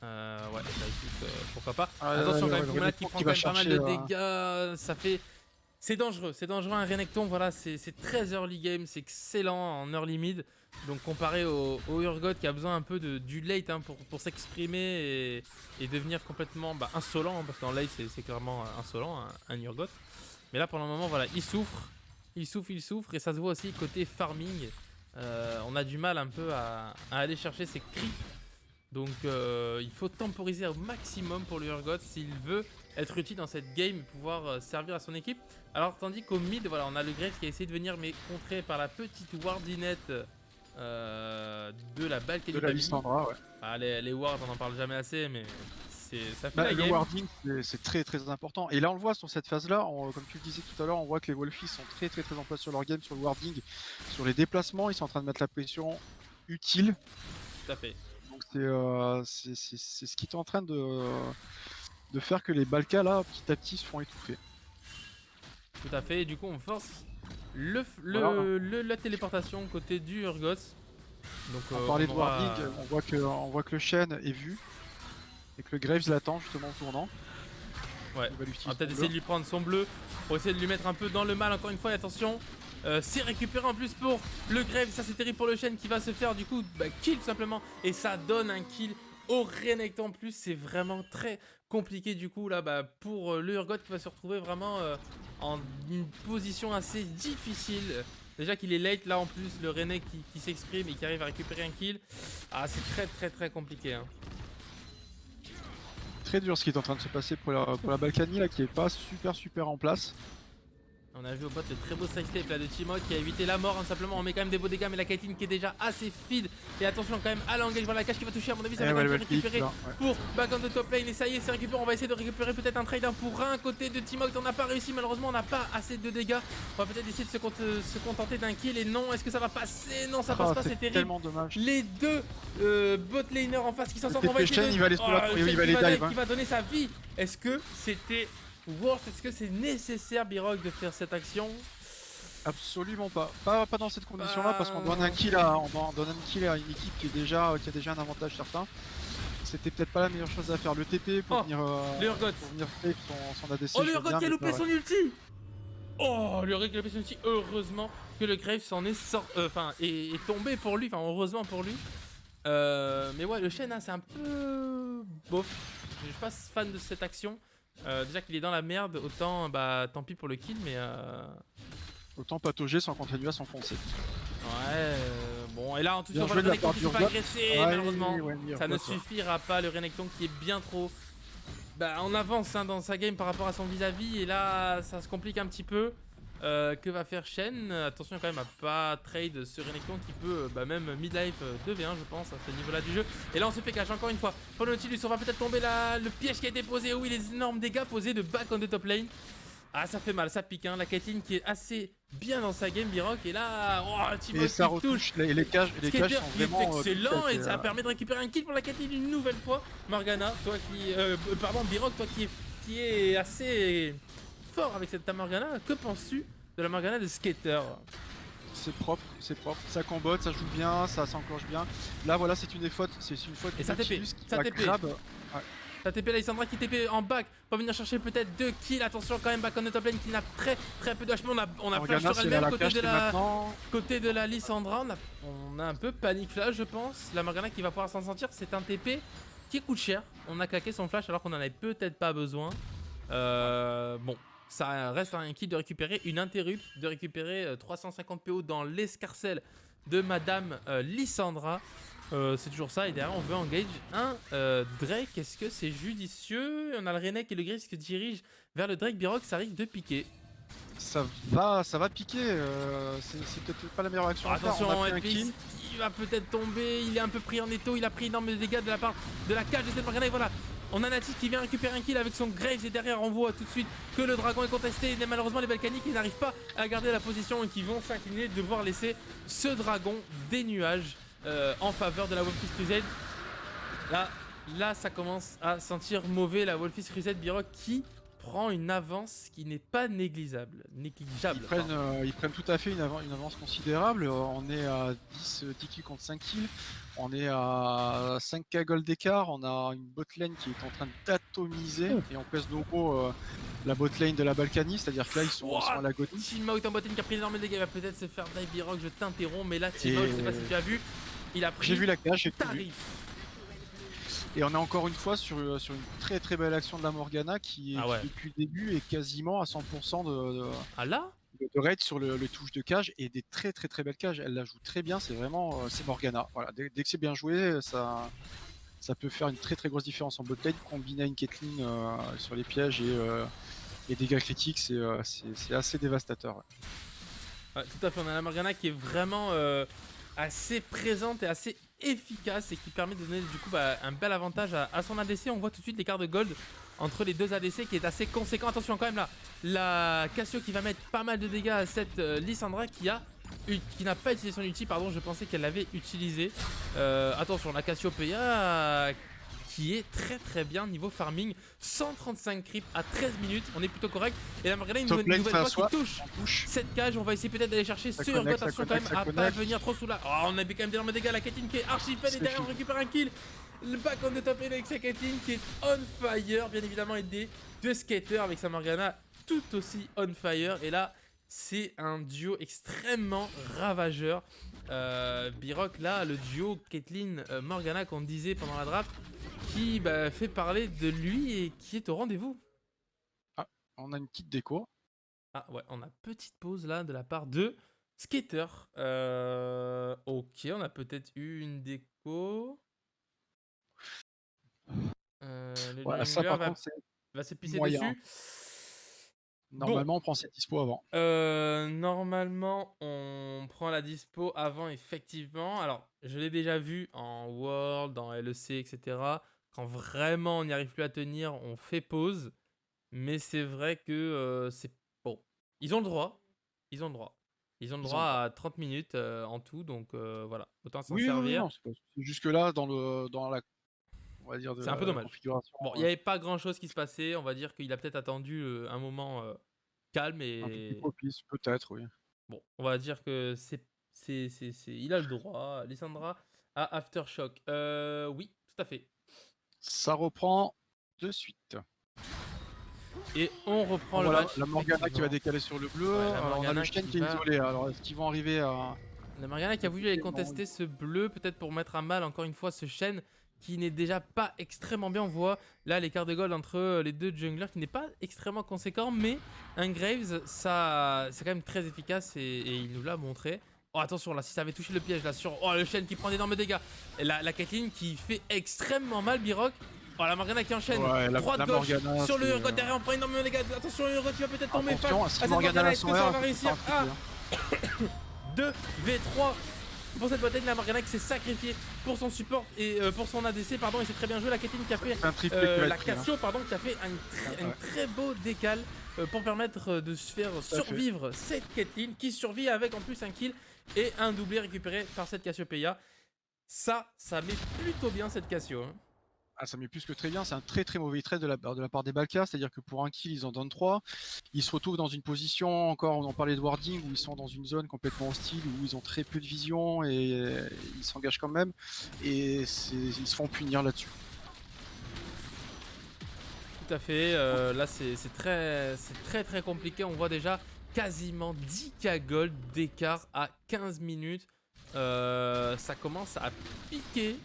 [SPEAKER 2] Ouais, bah écoute, pourquoi pas. Attention quand même, pour Malade qui prend quand même pas mal de dégâts. Ça fait. C'est dangereux un Renekton. Voilà, c'est très early game, c'est excellent en early mid. Donc comparé au Urgot qui a besoin un peu du late hein, pour s'exprimer et devenir complètement insolent, hein, parce qu'en late c'est clairement insolent un Urgot. Mais là pour le moment voilà, il souffre et ça se voit aussi côté farming. On a du mal un peu à aller chercher ses creeps. Donc il faut temporiser au maximum pour le Urgot s'il veut être utile dans cette game et pouvoir servir à son équipe. Alors tandis qu'au mid, voilà, on a le Graves qui a essayé de venir mais contré par la petite wardinette de la Balkany
[SPEAKER 1] De la
[SPEAKER 2] Family.
[SPEAKER 1] Lissandra, ouais.
[SPEAKER 2] Ah, les wards, on en parle jamais assez, mais ça fait
[SPEAKER 1] Bah,
[SPEAKER 2] la
[SPEAKER 1] le
[SPEAKER 2] game.
[SPEAKER 1] warding, c'est très très important. Et là, on le voit sur cette phase-là, comme tu le disais tout à l'heure, on voit que les Wolfies sont très très très en place sur leur game, sur le warding, sur les déplacements. Ils sont en train de mettre la pression utile.
[SPEAKER 2] Tout à fait.
[SPEAKER 1] Donc c'est ce qui est en train de faire que les Balkas là, petit à petit, se font étouffer.
[SPEAKER 2] Tout à fait. Et du coup, on force
[SPEAKER 1] Voilà.
[SPEAKER 2] la téléportation côté du Urgot. Donc,
[SPEAKER 1] On parlait de
[SPEAKER 2] on aura-
[SPEAKER 1] warding, on voit que le Shen est vu et que le Graves l'attend justement au tournant.
[SPEAKER 2] Ouais.
[SPEAKER 1] Il va
[SPEAKER 2] On
[SPEAKER 1] l'utiliser
[SPEAKER 2] va peut-être
[SPEAKER 1] son
[SPEAKER 2] essayer de
[SPEAKER 1] bleu.
[SPEAKER 2] lui prendre son bleu pour essayer de lui mettre un peu dans le mal encore une fois. Et attention, c'est récupéré en plus pour le Grave. Ça c'est terrible pour le Shen qui va se faire du coup kill tout simplement. Et ça donne un kill au Renekton en plus. C'est vraiment très compliqué du coup là pour le Urgot qui va se retrouver vraiment en une position assez difficile. Déjà qu'il est late là en plus, le Renek qui s'exprime et qui arrive à récupérer un kill. Ah c'est très très très compliqué hein.
[SPEAKER 1] Très dur ce qui est en train de se passer pour la Balkany là, qui est pas super en place.
[SPEAKER 2] On a vu au bot le très beau sidestep là de Timok qui a évité la mort, simplement on met quand même des beaux dégâts, mais la Caitlyn qui est déjà assez feed. Et attention quand même à l'engage, voilà la cache qui va toucher, à mon avis ça va être récupéré pour back on the top lane. Et ça y est, c'est récupéré, on va essayer de récupérer peut-être un trade pour un côté de Timok. On n'a pas réussi, malheureusement on n'a pas assez de dégâts. On va peut-être essayer de se contenter d'un kill. Et non, est-ce que ça va passer? Non, ça passe pas, c'est terrible.
[SPEAKER 1] Tellement dommage.
[SPEAKER 2] Les deux bot laners en face qui s'en sortent.
[SPEAKER 1] Le
[SPEAKER 2] On va essayer
[SPEAKER 1] Shen, il va aller sous la tour, il va aller dive.
[SPEAKER 2] qui va donner sa vie. Est-ce que c'était worth? Est-ce que c'est nécessaire, Birok, de faire cette action?
[SPEAKER 1] Absolument pas. Pas dans cette condition-là, parce qu'on donne un kill à une équipe qui a déjà un avantage certain. C'était peut-être pas la meilleure chose à faire. Le TP pour venir save son ADC.
[SPEAKER 2] Oh, le Urgot qui a loupé son ulti. Oh, le Urgot qui a loupé son ulti. Heureusement que le Grave s'en est est tombé pour lui. Enfin, heureusement pour lui. Mais ouais, le Shen, hein, c'est un peu bof. Je suis pas fan de cette action. Déjà qu'il est dans la merde, autant tant pis pour le kill, mais
[SPEAKER 1] autant patauger sans continuer à s'enfoncer.
[SPEAKER 2] Ouais, bon, et là en tout cas, on va le Renekton qui se fait agresser, malheureusement. Ça ne suffira pas, le Renekton qui est bien trop en avance dans sa game par rapport à son vis-à-vis. Et là, ça se complique un petit peu. Que va faire Shen? Attention quand même à pas trade ce Renekton qui peut même mid-life 2v1 je pense à ce niveau là du jeu. Et là on se fait cash encore une fois pour le Nautilus. On va peut-être tomber le piège qui a été posé. Oui, les énormes dégâts posés de back on the top lane. Ah, ça fait mal, ça pique hein. La Caitlyn qui est assez bien dans sa game, Birok. Et là,
[SPEAKER 1] et ça retouche. Les caches sont vraiment
[SPEAKER 2] excellent. Et ça permet de récupérer un kill pour la Caitlyn une nouvelle fois. Morgana, toi qui Birok, toi qui est assez fort avec cette Morgana, que penses-tu de la Morgana de Skater?
[SPEAKER 1] C'est propre, ça combote, ça joue bien, ça s'enclenche bien. Là voilà, c'est une faute
[SPEAKER 2] et ça TP, ça TP la Lissandra qui TP en back pour venir chercher peut-être 2 kills. Attention quand même, back on the top lane qui n'a très peu de HP. On a flash sur elle-même côté de la Lissandra. On a un peu panique flash je pense. La Morgana qui va pouvoir s'en sortir, c'est un TP qui coûte cher. On a claqué son flash alors qu'on en avait peut-être pas besoin. Bon, ça reste un kill de récupérer, une interrupt, de récupérer 350 PO dans l'escarcelle de Madame Lissandra. C'est toujours ça, et derrière on veut engage un Drake. Est-ce que c'est judicieux? On a le Renek et le Gris qui se dirigent vers le Drake. Birok, ça risque de piquer.
[SPEAKER 1] Ça va piquer, c'est peut-être pas la meilleure action à faire.
[SPEAKER 2] Attention, Elpix qui va peut-être tomber, il est un peu pris en étau, il a pris énormément de dégâts de la part de la cage de cette Morgana. Et voilà, on a Nati qui vient récupérer un kill avec son Graves. Et derrière on voit tout de suite que le dragon est contesté. Et malheureusement les Balkany qui n'arrivent pas à garder la position et qui vont s'incliner de devoir laisser ce dragon des nuages en faveur de la Wolfis Crusade. Là ça commence à sentir mauvais. La Wolfis Crusade, Birok qui prend une avance qui n'est pas négligeable.
[SPEAKER 1] Ils prennent tout à fait une avance considérable. On est à 10 kills contre 5 kills. On est à 5k gold d'écart. On a une botlane qui est en train d'atomiser. Et on pèse nos gros la botlane de la Balkany. C'est-à-dire que là, ils sont à l'agonie.
[SPEAKER 2] Timok en botlane qui a pris énormément de dégâts. Il va peut-être se faire dive. Birok, je t'interromps. Mais là, Timok, je sais pas si tu as vu, il a pris.
[SPEAKER 1] J'ai vu la cage, j'ai tout vu.
[SPEAKER 2] Tarif.
[SPEAKER 1] Et on est encore une fois sur une très belle action de la Morgana qui depuis le début est quasiment à 100% de raid sur le touche de cage, et des très belles cages. Elle la joue très bien, c'est vraiment c'est Morgana. Voilà, dès que c'est bien joué, ça peut faire une très grosse différence en botlane. Combiné à une Caitlyn sur les pièges et dégâts critiques, c'est assez dévastateur.
[SPEAKER 2] Ouais, tout à fait, on a la Morgana qui est vraiment assez présente et assez efficace et qui permet de donner du coup un bel avantage à son ADC. On voit tout de suite l'écart de gold entre les deux ADC qui est assez conséquent. Attention quand même là, la Cassio qui va mettre pas mal de dégâts à cette Lissandra qui n'a pas utilisé son ulti, pardon, je pensais qu'elle l'avait utilisé. Attention, la Cassiopeia qui est très bien niveau farming. 135 creeps à 13 minutes, on est plutôt correct. Et la Morgana, une nouvelle fois qui touche cette cage. On va essayer peut-être d'aller chercher ce Urgot. Attention quand même à pas venir trop sous là. Oh, on a quand même d'énormes dégâts. La Caitlyn qui est archi faible et derrière on récupère un kill. Le back on the top lane avec sa Caitlyn qui est on fire, bien évidemment aidé de Skater avec sa Morgana tout aussi on fire. Et là, c'est un duo extrêmement ravageur. Biroc, là, le duo Caitlyn-Morgana qu'on disait pendant la draft, qui fait parler de lui et qui est au rendez-vous.
[SPEAKER 1] Ah, on a une petite déco.
[SPEAKER 2] Ah ouais, on a petite pause là de la part de Skater. Ok, on a peut-être eu une déco.
[SPEAKER 1] Voilà, ça par contre,
[SPEAKER 2] va s'épicer
[SPEAKER 1] moyen.
[SPEAKER 2] dessus.
[SPEAKER 1] Normalement, on prend cette dispo avant.
[SPEAKER 2] Normalement, on prend la dispo avant, effectivement. Alors, je l'ai déjà vu en World, en LEC, etc. Quand vraiment on n'y arrive plus à tenir, on fait pause. Mais c'est vrai que c'est bon. Ils ont le droit. Ils ont le droit à 30 minutes en tout. Donc voilà, autant s'en servir.
[SPEAKER 1] Oui, jusque-là, dans la, on va dire,
[SPEAKER 2] c'est un peu dommage.
[SPEAKER 1] Configuration.
[SPEAKER 2] Bon, il n'y avait pas grand-chose qui se passait. On va dire qu'il a peut-être attendu un moment calme et...
[SPEAKER 1] Un peu plus propice, peut-être, oui.
[SPEAKER 2] Bon, on va dire que il a le droit. Lissandra à Aftershock. Oui, tout à fait.
[SPEAKER 1] Ça reprend de suite.
[SPEAKER 2] Et on reprend le match.
[SPEAKER 1] La Morgana qui va décaler sur le bleu.
[SPEAKER 2] Ouais,
[SPEAKER 1] on a le Shen qui est isolé. Alors, est-ce qu'ils vont arriver à...
[SPEAKER 2] La Morgana qui a voulu aller contester ce bleu, peut-être pour mettre à mal encore une fois ce Shen qui n'est déjà pas extrêmement bien. On voit là l'écart de gold entre les deux junglers qui n'est pas extrêmement conséquent, mais un Graves, ça c'est quand même très efficace et il nous l'a montré. Oh attention là, si ça avait touché le piège là sur... Oh le Shen qui prend d'énormes dégâts. Et la Caitlyn qui fait extrêmement mal Biroc. Oh la Morgana qui enchaîne. Droite gauche
[SPEAKER 1] Morgana,
[SPEAKER 2] sur le Urgot derrière, on prend énormément de dégâts. Attention le Urgot qui va peut-être tomber.
[SPEAKER 1] Attention, si Morgana
[SPEAKER 2] est-ce que ça va réussir à 2v3 pour cette bataille. La Morgana qui s'est sacrifiée pour son support et pour son ADC, pardon, et c'est très bien joué. La Caitlyn qui a fait la Cassio, pardon, qui a fait un très beau décal pour permettre de se faire survivre cette Caitlyn qui survit avec en plus un kill et un doublé récupéré par cette Cassiopeia. Ça met plutôt bien cette Cassio. Hein.
[SPEAKER 1] Ah, ça met plus que très bien, c'est un très mauvais trade de la part des Balkas, c'est-à-dire que pour un kill ils en donnent 3, ils se retrouvent dans une position, encore on en parlait de warding, où ils sont dans une zone complètement hostile, où ils ont très peu de vision et ils s'engagent quand même, et ils se font punir là-dessus.
[SPEAKER 2] Tout à fait, là c'est très compliqué, on voit déjà quasiment 10k gold d'écart à 15 minutes, ça commence à piquer.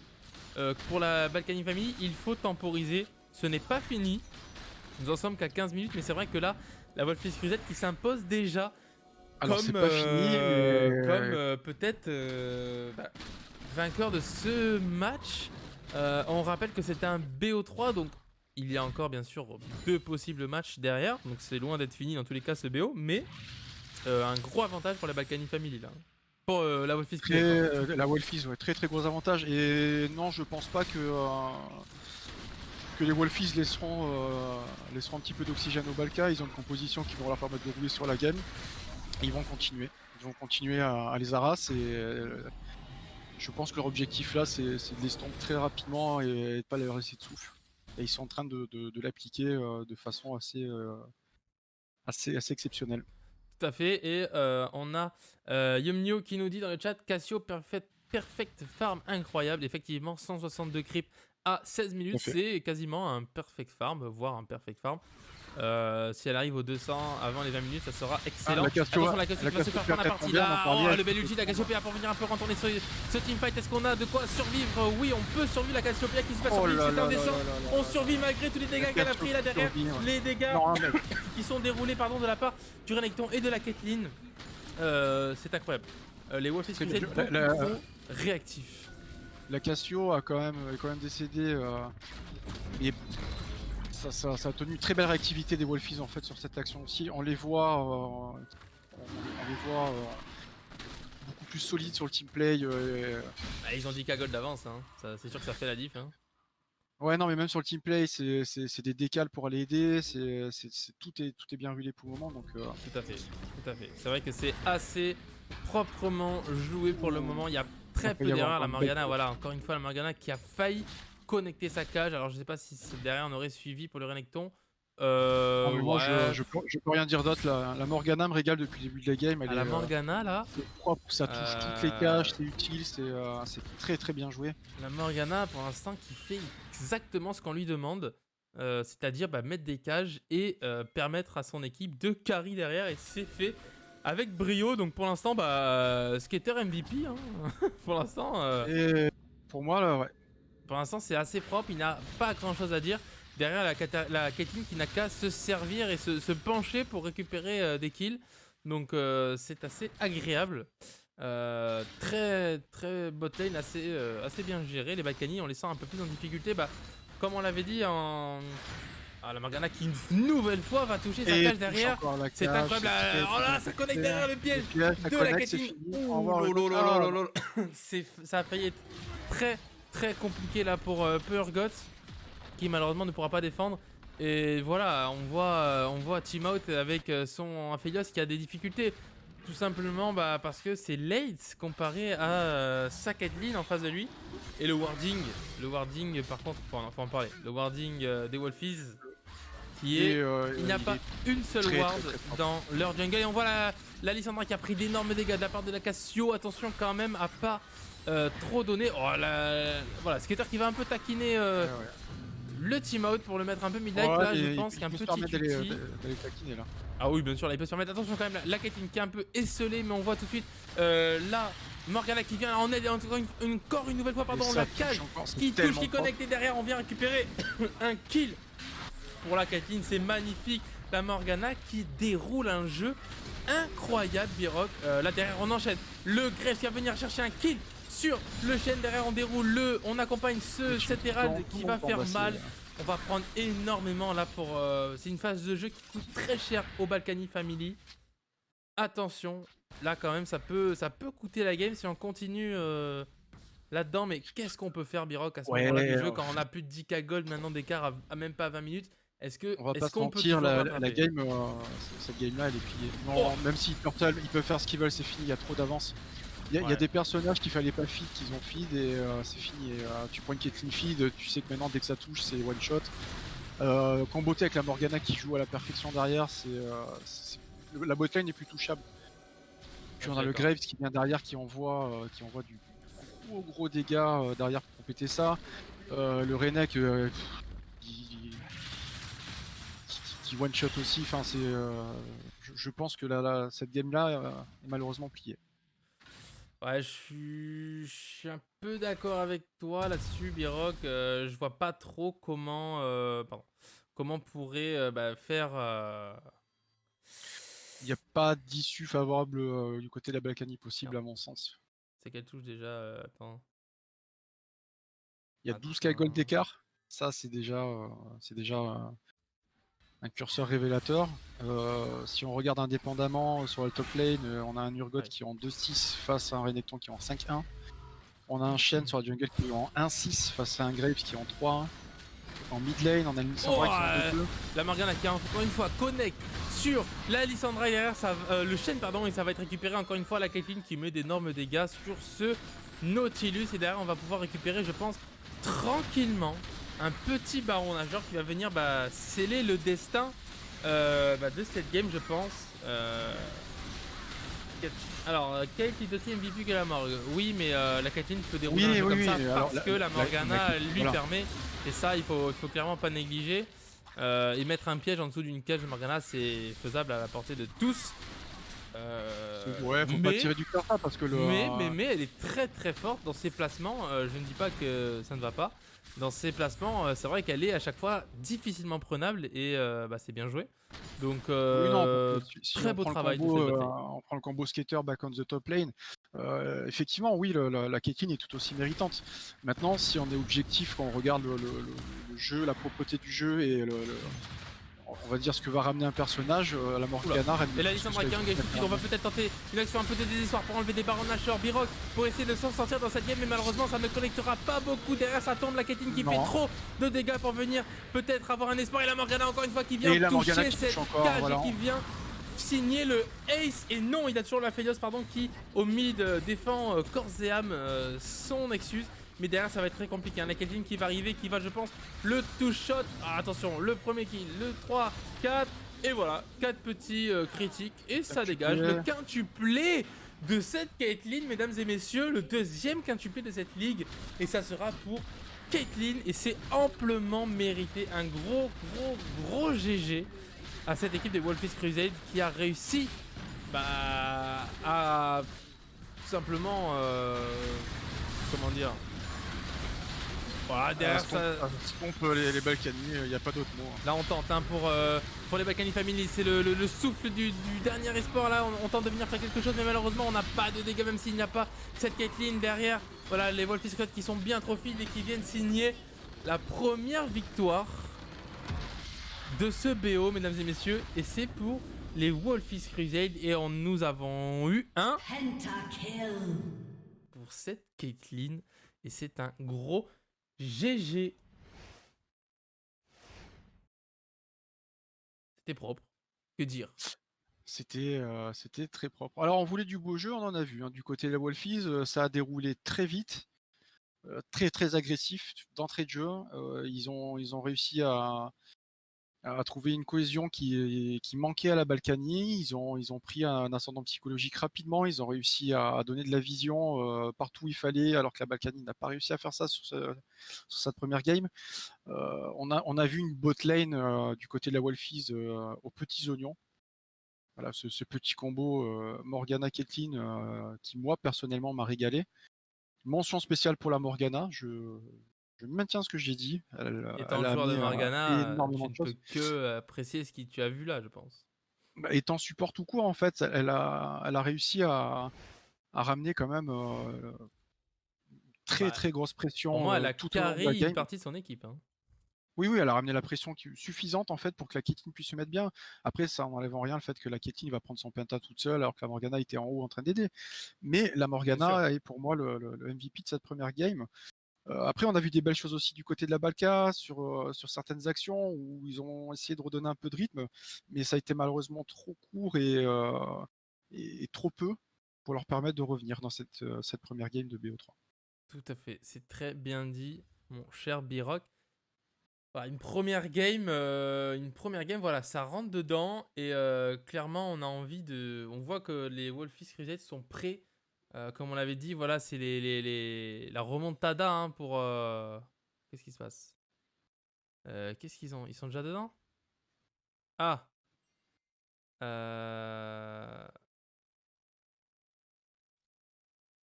[SPEAKER 2] Pour la Balkany Family, il faut temporiser. Ce n'est pas fini. Nous en sommes qu'à 15 minutes, mais c'est vrai que là, la Wolfis Crusade qui s'impose déjà.
[SPEAKER 1] Alors
[SPEAKER 2] comme
[SPEAKER 1] pas fini, mais...
[SPEAKER 2] comme peut-être vainqueur de ce match. On rappelle que c'était un BO3, donc il y a encore bien sûr 2 possibles matchs derrière. Donc c'est loin d'être fini dans tous les cas ce BO, mais un gros avantage pour la Balkany Family là. Pour la Wolfis
[SPEAKER 1] la Wolfis, ouais, très gros avantage. Et non, je pense pas que les Wolfies laisseront un petit peu d'oxygène au Balka. Ils ont une composition qui vont leur permettre de rouler sur la game. Ils vont continuer à les harasser. Et je pense que leur objectif là, c'est de les stomper très rapidement et de pas leur laisser de souffle. Et ils sont en train de l'appliquer de façon assez exceptionnelle.
[SPEAKER 2] Tout à fait, et on a Yumnio qui nous dit dans le chat Cassio perfect farm incroyable. Effectivement, 162 creeps à 16 minutes, c'est quasiment un perfect farm, voire un perfect farm. Si elle arrive aux 200 avant les 20 minutes, ça sera excellent. Attention, la Cassio qui va se faire prendre la partie là. Oh, le bel ulti de la Cassiopea pour venir un peu retourner ce teamfight. Est-ce qu'on a de quoi survivre? Oui, on peut survivre. La Cassiopea qui se fait survivre, c'est indécent. On survit malgré tous les dégâts qu'elle a pris là derrière. Les dégâts qui sont déroulés de la part du Renekton et de la Caitlyn. C'est incroyable. Les Wolfies sont réactifs.
[SPEAKER 1] La Cassio est quand même décédée. Et ça a tenu une très belle réactivité des Wolfies en fait sur cette action aussi. On les voit beaucoup plus solide sur le team play.
[SPEAKER 2] Bah, ils ont 10 Gold d'avance, hein. C'est sûr que ça fait la diff. Hein.
[SPEAKER 1] Ouais, non, mais même sur le team play, c'est des décals pour aller aider. Tout est bien huilé pour le moment. Donc,
[SPEAKER 2] Tout à fait, tout à fait. C'est vrai que c'est assez proprement joué pour le moment. Il y a très peu d'erreurs. La Morgana, voilà, encore une fois, la Morgana qui a failli connecter sa cage. Alors, je sais pas si derrière on aurait suivi pour le Renekton.
[SPEAKER 1] Non, mais moi,
[SPEAKER 2] Ouais.
[SPEAKER 1] je peux rien dire d'autre. La Morgana me régale depuis le début de la game. Elle
[SPEAKER 2] À la
[SPEAKER 1] est,
[SPEAKER 2] Morgana, là,
[SPEAKER 1] c'est propre, ça touche toutes les cages, c'est utile, c'est très très bien joué.
[SPEAKER 2] la Morgana, pour l'instant, qui fait exactement ce qu'on lui demande. C'est-à-dire mettre des cages et permettre à son équipe de carry derrière. Et c'est fait avec brio. Donc, pour l'instant, Skater MVP. Hein. Pour l'instant.
[SPEAKER 1] Et pour moi, là, ouais.
[SPEAKER 2] Pour l'instant, c'est assez propre. Il n'a pas grand chose à dire. Derrière, la Caitlyn qui n'a qu'à se servir et se pencher pour récupérer des kills. Donc, c'est assez agréable. Très, très botlane, assez bien géré. Les Balkany, on les sent un peu plus en difficulté. Comme on l'avait dit, la Morgana qui, une nouvelle fois, va toucher sa cage derrière. C'est incroyable. Oh là, ça connecte derrière le piège de la Caitlyn. Ça a failli être très, très compliqué là pour Purgot, qui malheureusement ne pourra pas défendre. Et voilà, on voit Teamout avec son Aphelios qui a des difficultés. Tout simplement parce que c'est late comparé à sa Caitlyn en face de lui. Et le warding par contre, faut en parler. Le warding des Wolfies, qui est... il n'y a pas une seule ward dans leur jungle. Et on voit la Lissandra qui a pris d'énormes dégâts de la part de la Cassio. Attention quand même à pas trop donner. Oh, voilà, Skater qui va un peu taquiner le team-out pour le mettre un peu mid-life. Là, je pense qu'un petit ulti...
[SPEAKER 1] taquiner là.
[SPEAKER 2] Ah oui, bien sûr, là, il peut se permettre. Attention quand même, la Caitlyn qui est un peu esselée, mais on voit tout de suite là, Morgana qui vient en aide encore une nouvelle fois, pardon, la cage qui touche, qui connecte, et derrière on vient récupérer un kill pour la Caitlyn. C'est magnifique, la Morgana qui déroule un jeu incroyable, Biroc. Là derrière on enchaîne, le Graves qui va venir chercher un kill sur le chêne, derrière on déroule on accompagne cet Herald qui va faire mal. On va prendre énormément là pour... c'est une phase de jeu qui coûte très cher au Balkany Family. Attention, là quand même ça peut coûter la game si on continue là-dedans. Mais qu'est-ce qu'on peut faire, Biroc, à ce moment-là du jeu, quand on a plus de 10k gold maintenant d'écart à même pas 20 minutes?
[SPEAKER 1] On va pas se mentir, la game, cette game-là elle est pliée. Non, même si Turtle ils peuvent faire ce qu'ils veulent, c'est fini, il y a trop d'avance. Il y a des personnages qu'il fallait pas feed, qu'ils ont feed et c'est fini. Et, tu prends une Caitlyn feed, tu sais que maintenant dès que ça touche c'est one shot. Comboter avec la Morgana qui joue à la perfection derrière, la botlane n'est plus touchable. Puis on a le Graves qui vient derrière, qui envoie du gros dégâts derrière pour compléter ça. Le Renek qui one shot aussi. Enfin je pense que cette game là est malheureusement pliée.
[SPEAKER 2] Ouais, je suis un peu d'accord avec toi là-dessus, Biroc. Je vois pas trop comment pourrait faire...
[SPEAKER 1] Il n'y a pas d'issue favorable du côté de la Balkany possible à mon sens.
[SPEAKER 2] C'est quelle touche déjà attends.
[SPEAKER 1] Il y a 12k gold d'écart. Ça c'est déjà un curseur révélateur. Si on regarde indépendamment sur la top lane, on a un Urgot qui est en 2-6 face à un Renekton qui est en 5-1. On a un Shen sur la jungle qui est en 1-6 face à un Graves qui est en 3-1. En mid lane, on a une Lissandra qui est en 2-2.
[SPEAKER 2] La Morgana qui encore une fois connecte sur la Lissandra derrière, le Shen pardon, et ça va être récupéré encore une fois la Caitlyn qui met d'énormes dégâts sur ce Nautilus. Et derrière on va pouvoir récupérer, je pense, tranquillement un petit baron nageur qui va venir sceller le destin de cette game, je pense. Alors, Kate est aussi MVP que la Morgue. Oui, mais la Caitlyn peut dérouler un jeu comme ça parce que la Morgana lui permet. Et ça, il faut clairement pas négliger. Et mettre un piège en dessous d'une cage de Morgana, c'est faisable à la portée de tous.
[SPEAKER 1] Ouais, faut pas tirer du carta parce que
[SPEAKER 2] mais elle est très très forte dans ses placements. Je ne dis pas que ça ne va pas. Dans ses placements, c'est vrai qu'elle est à chaque fois difficilement prenable et c'est bien joué. Donc,
[SPEAKER 1] si
[SPEAKER 2] très beau travail.
[SPEAKER 1] On prend le combo skater back on the top lane. Effectivement, oui, la Caitlyn est tout aussi méritante. Maintenant, si on est objectif, quand on regarde le jeu, la propreté du jeu et on va dire ce que va ramener un personnage, la Morgana.
[SPEAKER 2] Et là, Lissandra Kang est tout de suite, on va peut-être tenter une action un peu de désespoir pour enlever des Baron Nashor, Biroc pour essayer de s'en sortir dans cette game, mais malheureusement ça ne connectera pas beaucoup. Derrière ça tombe la Caitlyn qui fait trop de dégâts pour venir peut-être avoir un espoir. Et la Morgana encore une fois qui vient toucher cette cage et qui vient signer le ace. Et non, il a toujours la Phelios pardon qui au mid défend corps et âme son Nexus. Mais derrière ça va être très compliqué, la Caitlyn qui va arriver, qui va je pense le two shot. Attention, le premier kill, le 3, 4 et voilà, 4 petits critiques et ça dégage le quintuplé de cette Caitlyn, mesdames et messieurs, le deuxième quintuplé de cette ligue. Et ça sera pour Caitlyn et c'est amplement mérité, un gros GG à cette équipe des Wolfish Crusade qui a réussi à tout simplement comment dire. Voilà, derrière ça.
[SPEAKER 1] Pompe les Balkany, il n'y a pas d'autre mot.
[SPEAKER 2] Là, on tente pour les Balkany Family. C'est le souffle du dernier espoir. Là, on tente de venir faire quelque chose, mais malheureusement, on n'a pas de dégâts, même s'il n'y a pas cette Caitlyn derrière. Voilà, les Wolfish Crusade qui sont bien trop fidèles et qui viennent signer la première victoire de ce BO, mesdames et messieurs. Et c'est pour les Wolfish Crusade. Et nous avons eu un
[SPEAKER 3] Pentakill
[SPEAKER 2] pour cette Caitlyn. Et c'est un gros GG. C'était propre. Que dire?
[SPEAKER 1] C'était très propre. Alors on voulait du beau jeu, on en a vu. Du côté des Wolfies, ça a déroulé très vite, très agressif d'entrée de jeu. Ils ont réussi à trouver une cohésion qui manquait à la Balkany. Ils ont pris un ascendant psychologique rapidement. Ils ont réussi à donner de la vision partout où il fallait, alors que la Balkany n'a pas réussi à faire ça sur cette première game. On a vu une bot lane du côté de la Wolfies aux petits oignons. Voilà, ce petit combo Morgana Caitlyn qui moi personnellement m'a régalé. Mention spéciale pour la Morgana. Je maintiens ce que j'ai dit.
[SPEAKER 2] Étant le joueur de Morgana, tu ne peux que apprécier ce que tu as vu là, je pense.
[SPEAKER 1] Étant support tout court, en fait, elle a réussi à ramener quand même très grosse pression.
[SPEAKER 2] Pour moi, elle a
[SPEAKER 1] tout au long de la
[SPEAKER 2] carré
[SPEAKER 1] game.
[SPEAKER 2] une partie de son équipe. Hein.
[SPEAKER 1] Oui, elle a ramené la pression suffisante en fait pour que la Caitlyn puisse se mettre bien. Après, ça n'enlève en rien le fait que la Caitlyn va prendre son penta toute seule alors que la Morgana était en haut en train d'aider. Mais la Morgana est pour moi le MVP de cette première game. Après, on a vu des belles choses aussi du côté de la Balka sur certaines actions où ils ont essayé de redonner un peu de rythme, mais ça a été malheureusement trop court et trop peu pour leur permettre de revenir dans cette première game de BO3.
[SPEAKER 2] Tout à fait, c'est très bien dit, mon cher Biroc. Voilà, une première game, voilà, ça rentre dedans et clairement on a envie de, on voit que les Wolfish Crusade sont prêts. Comme on l'avait dit, voilà, c'est la remontada hein, pour. Qu'est-ce qui se passe? Qu'est-ce qu'ils ont? Ils sont déjà dedans? Ah. Ah,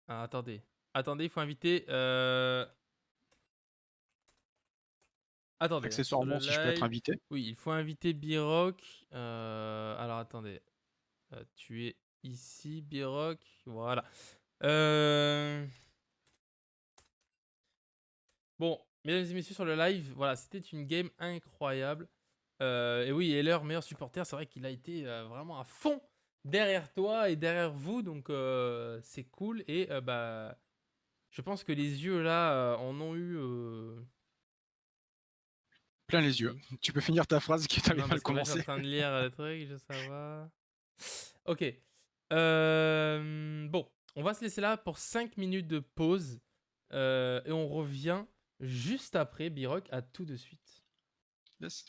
[SPEAKER 2] attendez, il faut inviter. Attendez.
[SPEAKER 1] Accessoirement, si je peux être invité.
[SPEAKER 2] Oui, il faut inviter Biroc. Alors attendez. Tu es ici, Biroc. Voilà. Bon, mesdames et messieurs sur le live, voilà, c'était une game incroyable. Et oui, et leur meilleur supporter, c'est vrai qu'il a été vraiment à fond derrière toi et derrière vous, donc c'est cool. Et je pense que les yeux là en ont eu
[SPEAKER 1] plein les yeux. Tu peux finir ta phrase qui t'avait mal commencé.
[SPEAKER 2] Je suis en train de lire le truc, je sais pas. Ok. Bon, on va se laisser là pour 5 minutes de pause. Et on revient juste après. Biroc, à tout de suite.
[SPEAKER 1] Yes.